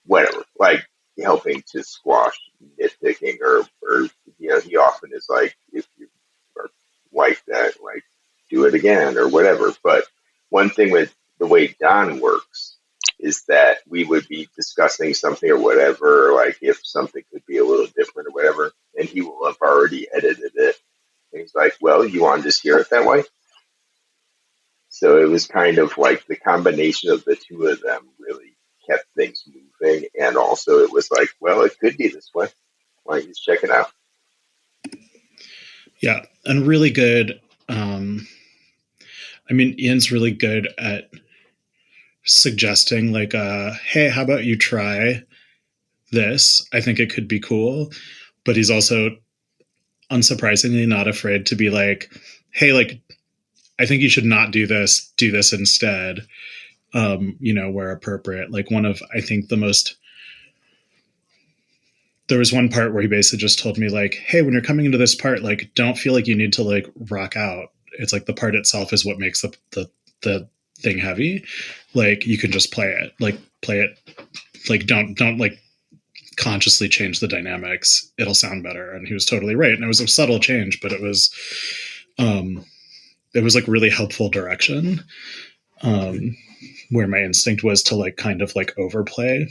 whatever, like helping to squash nitpicking or you know, he often is like, if you are like that, like, do it again or whatever. But one thing with the way Don works is that we would be discussing something or whatever, like if something could be a little different or whatever, and he will have already edited it. And he's like, well, you want to just hear it that way? So it was kind of like the combination of the two of them really kept things moving. And also it was like, well, it could be this way. Why don't you just check it out? Yeah, and really good. I mean, Ian's really good at suggesting, like, hey, how about you try this, I think it could be cool. But he's also unsurprisingly not afraid to be like, hey, like, I think you should not do this instead. Where appropriate. Like I think there was one part where he basically just told me like, hey, when you're coming into this part, like, don't feel like you need to like rock out. It's like the part itself is what makes the thing heavy. Like, you can just play it, like, don't like consciously change the dynamics. It'll sound better. And he was totally right. And it was a subtle change, but it was like really helpful direction. Where my instinct was to like kind of like overplay,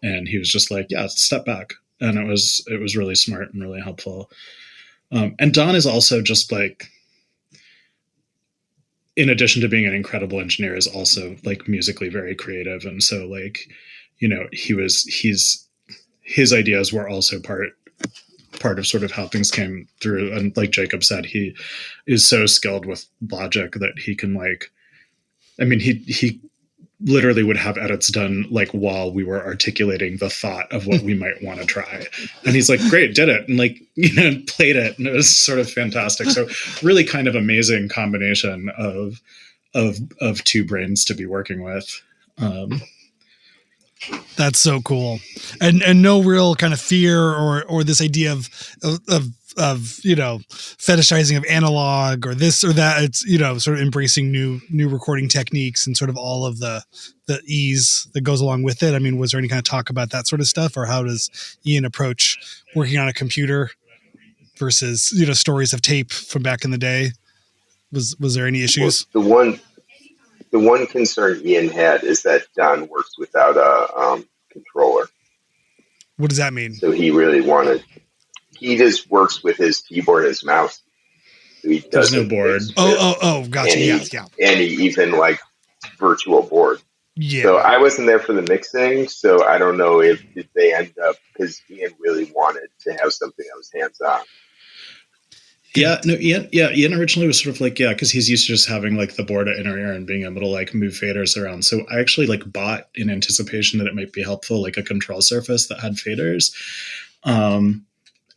and he was just like, yeah, step back. And it was really smart and really helpful. And Don is also just like, in addition to being an incredible engineer, is also like musically very creative. And so like, his ideas were also part of sort of how things came through. And like Jacob said, he is so skilled with Logic that he can like, I mean, he literally would have edits done like while we were articulating the thought of what we might want to try. And he's like, great, did it. And like, played it. And it was sort of fantastic. So really kind of amazing combination of two brains to be working with. That's so cool. And no real kind of fear or this idea of fetishizing of analog or this or that. It's, sort of embracing new recording techniques and sort of all of the ease that goes along with it. I mean, was there any kind of talk about that sort of stuff, or how does Ian approach working on a computer versus, stories of tape from back in the day? Was there any issues? Well, the one concern Ian had is that Don works without a controller. What does that mean? So he just works with his keyboard and his mouse. So he There's no board. Gotcha. Yeah. And he even like virtual board. Yeah. So I wasn't there for the mixing, so I don't know if they end up, because Ian really wanted to have something that was hands-on. Yeah, no, Ian originally was sort of like, because he's used to just having like the board at inner ear and being able to like move faders around. So I actually like bought, in anticipation that it might be helpful, like a control surface that had faders.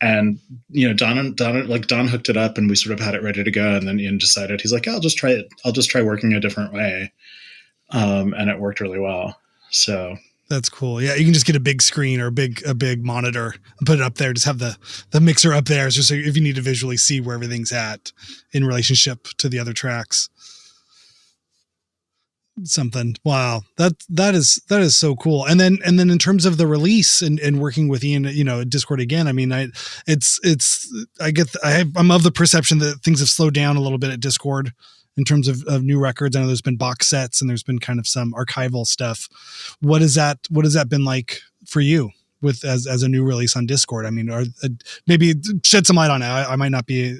And Don hooked it up and we sort of had it ready to go. And then Ian decided, he's like, I'll just try it. I'll just try working a different way. And it worked really well. So that's cool. Yeah, you can just get a big screen or a big monitor and put it up there. Just have the mixer up there. It's just so if you need to visually see where everything's at in relationship to the other tracks. Something. Wow. That is so cool. And then in terms of the release and working with Ian, Discord again, I mean, I'm of the perception that things have slowed down a little bit at Discord in terms of new records. I know there's been box sets and there's been kind of some archival stuff. What has that been like for you with as a new release on Discord? I mean, maybe shed some light on it. I might not be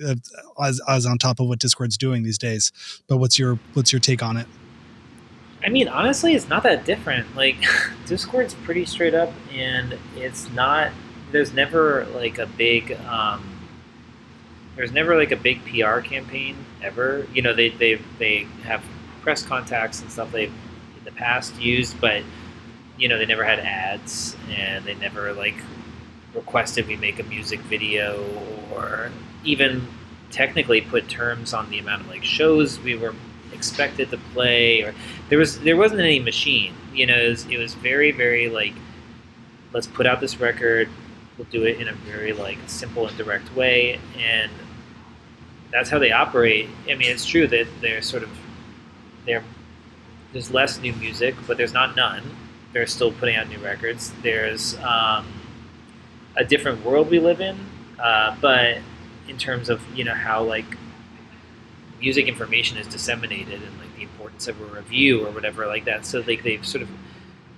as on top of what Discord's doing these days, but what's your take on it? I mean, honestly, it's not that different. Like, Discord's pretty straight up, and it's not. There's never like a big. There's never like a big PR campaign ever. They have press contacts and stuff they've in the past used, but they never had ads, and they never like requested we make a music video or even technically put terms on the amount of like shows we were expected to play, or there wasn't any machine. It was very, very like, let's put out this record, we'll do it in a very like simple and direct way, and that's how they operate. I mean, it's true that there's less new music, but there's not none. They're still putting out new records. There's a different world we live in, but in terms of how like music information is disseminated and like the importance of a review or whatever like that. So like they've sort of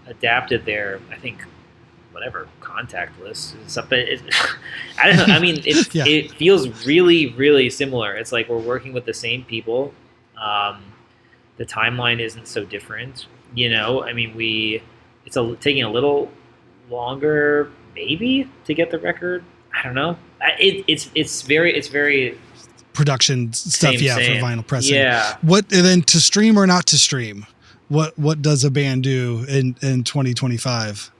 adapted their, I think, whatever contact list and stuff. But I don't know. I mean, it feels really, really similar. It's like we're working with the same people. The timeline isn't so different. I mean, it's taking a little longer maybe to get the record. I don't know. It's very production stuff, same. For vinyl pressing. Yeah. What, and then to stream or not to stream? What does a band do in 2025?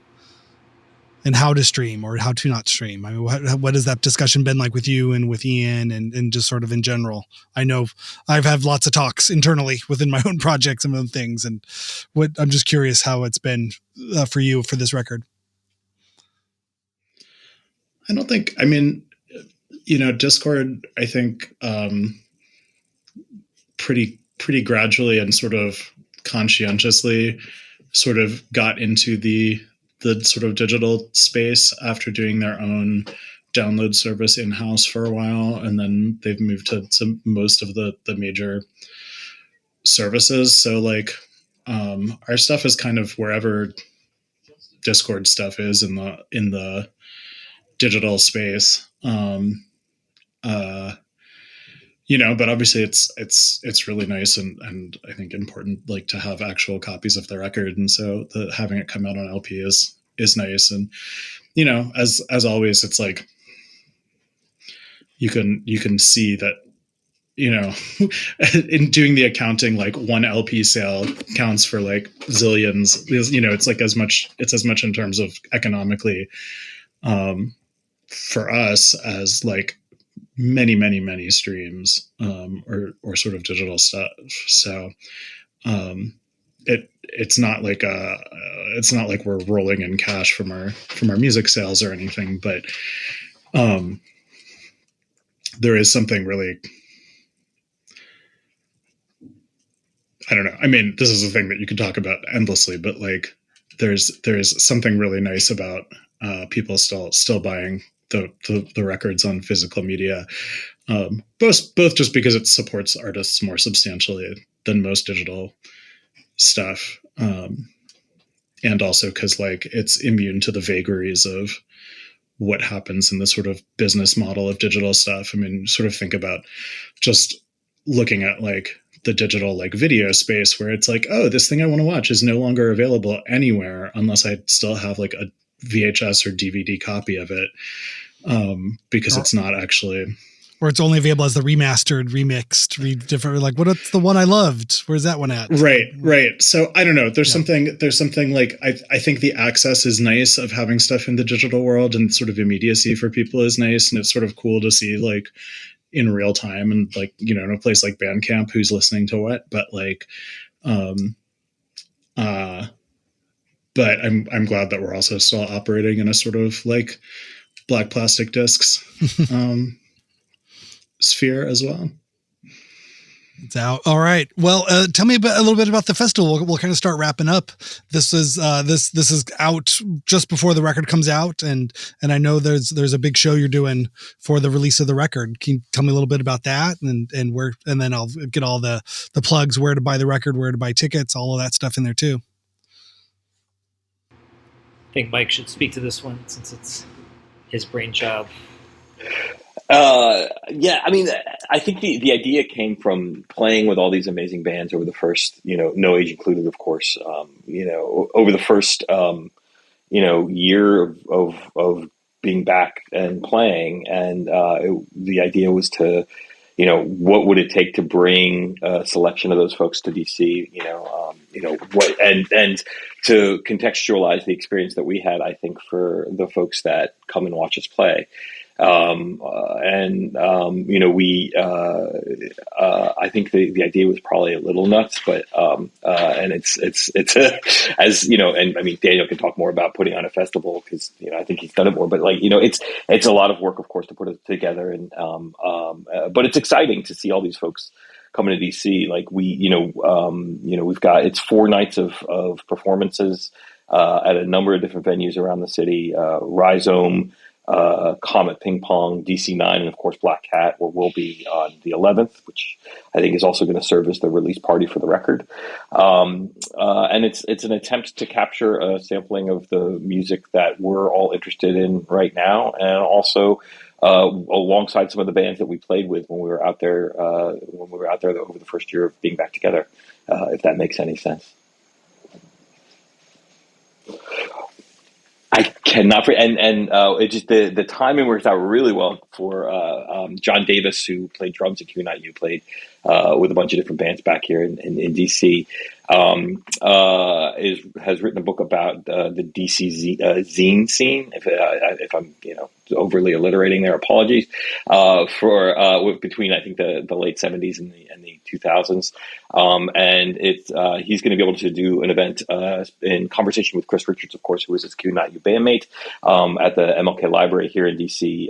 and how to stream or how to not stream? I mean, what has that discussion been like with you and with Ian and just sort of in general? I know I've had lots of talks internally within my own projects and other things, and I'm just curious how it's been for you for this record. I don't think, I mean, Discord, I think, pretty gradually and sort of conscientiously sort of got into the sort of digital space after doing their own download service in-house for a while, and then they've moved to most of the major services. So like our stuff is kind of wherever Discord stuff is in the digital space. But obviously it's really nice and I think important, like, to have actual copies of the record. And so having it come out on LP is nice. And, as always, it's like, you can see that, in doing the accounting, like one LP sale counts for like zillions, it's like as much in terms of economically, for us as like many streams, or sort of digital stuff. So it's not like we're rolling in cash from our music sales or anything, but there is something really, I don't know. I mean, this is a thing that you could talk about endlessly, but like there's something really nice about people still buying the records on physical media, both just because it supports artists more substantially than most digital stuff, and also because like it's immune to the vagaries of what happens in the sort of business model of digital stuff. I mean, sort of think about just looking at like the digital like video space, where it's like, oh, this thing I want to watch is no longer available anywhere unless I still have like a VHS or DVD copy of it, because it's not actually, or it's only available as the remastered, remixed, different. Like, what's the one I loved? Where's that one at? Right. So I don't know. There's something like, I think the access is nice of having stuff in the digital world, and sort of immediacy for people is nice. And it's sort of cool to see like in real time, and like, in a place like Bandcamp, who's listening to what, but like, but I'm glad that we're also still operating in a sort of like black plastic discs sphere as well. It's out. All right. Well, tell me a little bit about the festival. We'll kind of start wrapping up. This is out just before the record comes out, and I know there's a big show you're doing for the release of the record. Can you tell me a little bit about that, and where, and then I'll get all the plugs, where to buy the record, where to buy tickets, all of that stuff in there too. I think Mike should speak to this one since it's his brainchild. Yeah, I mean, I think the idea came from playing with all these amazing bands over the first, No Age Included, of course, over the first, year of being back and playing. And the idea was to, what would it take to bring a selection of those folks to DC, what, and to contextualize the experience that we had, I think, for the folks that come and watch us play. I think the idea was probably a little nuts, but, and it's as and I mean, Daniel can talk more about putting on a festival, because, I think he's done it more, but like, it's a lot of work, of course, to put it together. And, but it's exciting to see all these folks coming to DC. Like we've got, it's 4 nights of performances, at a number of different venues around the city, Rhizome, Comet Ping Pong, DC9, and of course Black Cat, where we'll be on the 11th, which I think is also going to serve as the release party for the record. And it's an attempt to capture a sampling of the music that we're all interested in right now, and also alongside some of the bands that we played with when we were out there over the first year of being back together, if that makes any sense. I cannot, and it just the timing works out really well for John Davis, who played drums at Q&U, played with a bunch of different bands back here in DC. has written a book about the DC zine scene. If I'm overly alliterating there, apologies. For between I think the late '70s and the 2000s, and it's he's going to be able to do an event in conversation with Chris Richards, of course, who is his Q Not You bandmate, at the MLK Library here in DC,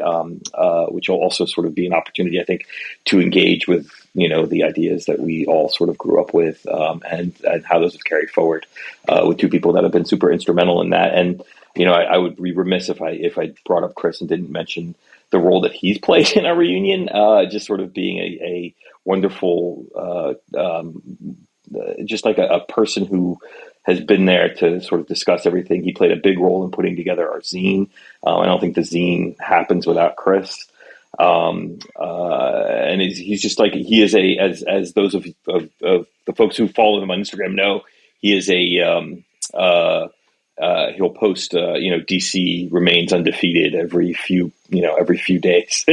which will also sort of be an opportunity, I think, to engage with the ideas that we all sort of grew up with, and how those have carried forward with two people that have been super instrumental in that. And I would be remiss if I brought up Chris and didn't mention the role that he's played in our reunion, just sort of being a wonderful, just like a person who has been there to sort of discuss everything. He played a big role in putting together our zine. I don't think the zine happens without Chris. And he's just like, he is as those of the folks who follow him on Instagram know, he is he'll post, DC remains undefeated every few days,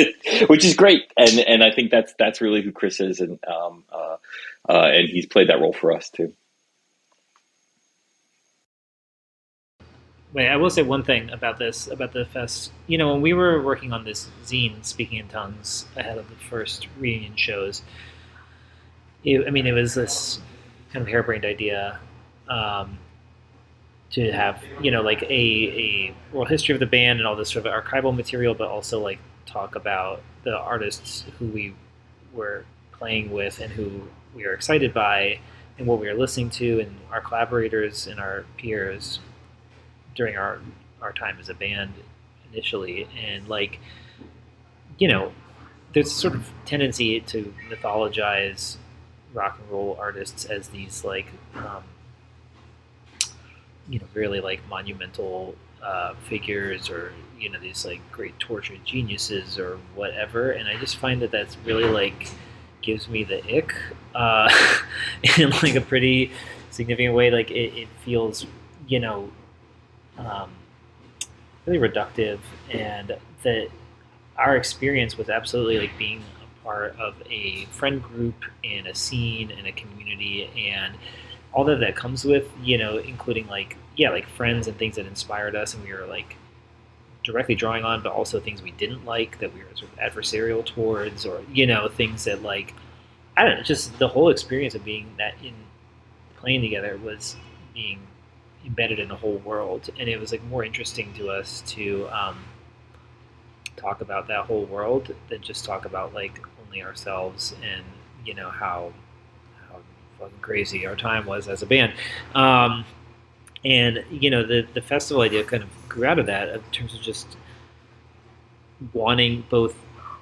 which is great. And I think that's really who Chris is. And he's played that role for us too. Wait, I will say one thing about the fest. When we were working on this zine, Speaking in Tongues, ahead of the first reunion shows, it was this kind of harebrained idea to have, like a oral history of the band and all this sort of archival material, but also like talk about the artists who we were playing with and who we are excited by and what we are listening to and our collaborators and our peers during our time as a band initially. And there's sort of tendency to mythologize rock and roll artists as these really like monumental figures, or these like great tortured geniuses or whatever. And I just find that that's really like gives me the ick in like a pretty significant way. Like it feels really reductive, and that our experience was absolutely like being a part of a friend group and a scene and a community and all that comes with, including like friends and things that inspired us and we were like directly drawing on, but also things we didn't like that we were sort of adversarial towards, or things that like, I don't know, just the whole experience of being that in playing together was being embedded in a whole world. And it was like more interesting to us to talk about that whole world than just talk about like only ourselves and how fucking crazy our time was as a band. And the festival idea kind of grew out of that, in terms of just wanting both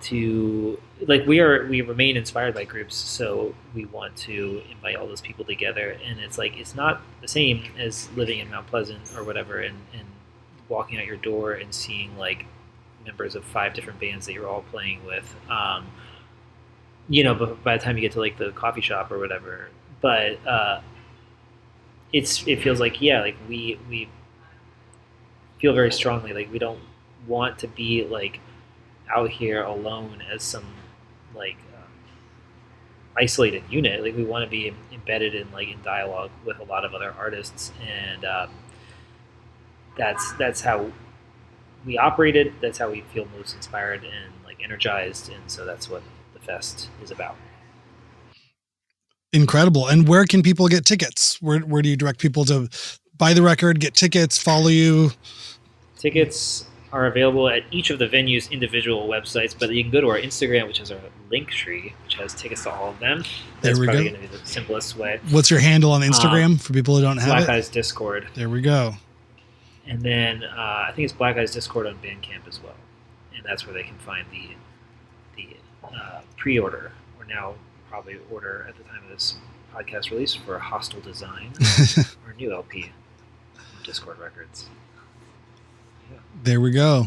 to, like, we remain inspired by groups, so we want to invite all those people together. And it's like, it's not the same as living in Mount Pleasant or whatever and walking out your door and seeing like members of 5 different bands that you're all playing with, but by the time you get to like the coffee shop or whatever. But it feels like, like we feel very strongly like we don't want to be like out here alone as some like isolated unit. Like we want to be embedded in dialogue with a lot of other artists, and that's how we operated. That's how we feel most inspired and like energized, and so that's what the fest is about. Incredible. And where can people get tickets? Where do you direct people to buy the record, get tickets, follow you? Tickets are available at each of the venues' individual websites, but you can go to our Instagram, which has our link tree, which has tickets to all of them. That's probably going to be the simplest way. What's your handle on Instagram for people who don't have Black it? Black Eyes Discord. There we go. And then I think it's Black Eyes Discord on Bandcamp as well, and that's where they can find the pre-order, or now probably order at the time of this podcast release, for Hostile Design, our new LP from Discord Records. Yeah. There we go.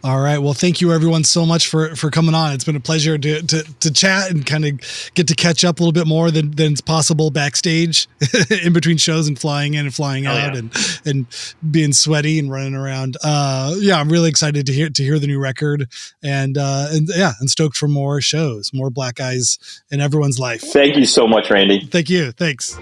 All right. Well, thank you everyone so much for coming on. It's been a pleasure to chat and kind of get to catch up a little bit more than's possible backstage in between shows and flying in and flying out and being sweaty and running around. I'm really excited to hear the new record and stoked for more shows, more Black Eyes in everyone's life. Thank you so much, Randy. Thank you. Thanks.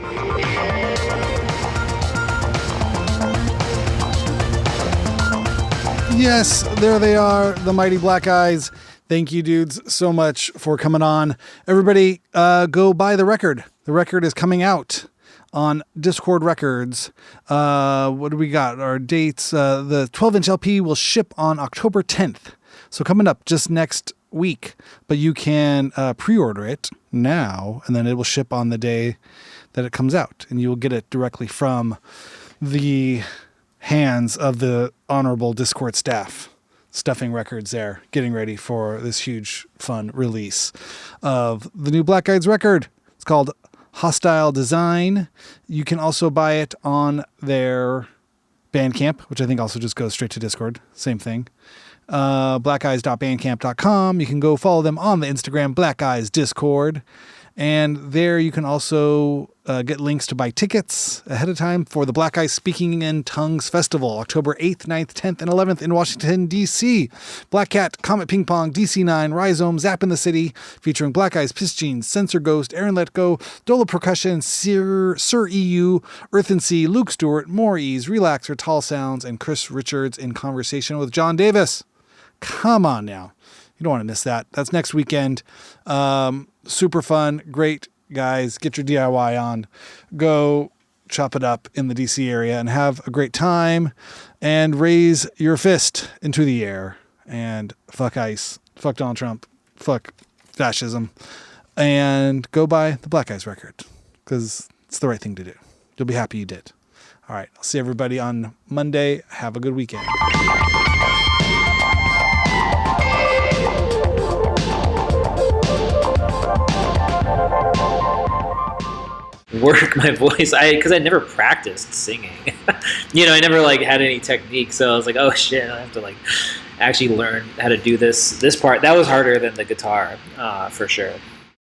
Yes, there they are, the mighty Black Eyes. Thank you, dudes, so much for coming on. Everybody, go buy the record. The record is coming out on Discord Records. What do we got? Our dates. The 12-inch LP will ship on October 10th. So coming up just next week. But you can pre-order it now, and then it will ship on the day that it comes out. And you will get it directly from the hands of the honorable Discord staff. Stuffing records there, getting ready for this huge, fun release of the new Black Eyes record. It's called Hostile Design. You can also buy it on their Bandcamp, which I think also just goes straight to Discord. Same thing. blackeyes.bandcamp.com. You can go follow them on the Instagram Black Eyes Discord. And there you can also get links to buy tickets ahead of time for the Black Eyes Speaking in Tongues Festival, October 8th, 9th, 10th, and 11th in Washington, D.C. Black Cat, Comet Ping Pong, DC9, Rhizome, Zap in the City, featuring Black Eyes, Piss Jeans, Sensor Ghost, Aaron Let Go, Dola Percussion, Sir EU, Earth and Sea, Luke Stewart, More Ease, Relaxer, Tall Sounds, and Chris Richards in conversation with John Davis. Come on now. You don't want to miss that. That's next weekend. Super fun. Great, guys. Get your DIY on. Go chop it up in the DC area and have a great time and raise your fist into the air and fuck ICE. Fuck Donald Trump. Fuck fascism. And go buy the Black Eyes record because it's the right thing to do. You'll be happy you did. All right. I'll see everybody on Monday. Have a good weekend. Work my voice because I never practiced singing. I never had any technique, so I was like, oh shit, I have to actually learn how to do this part. That was harder than the guitar, for sure.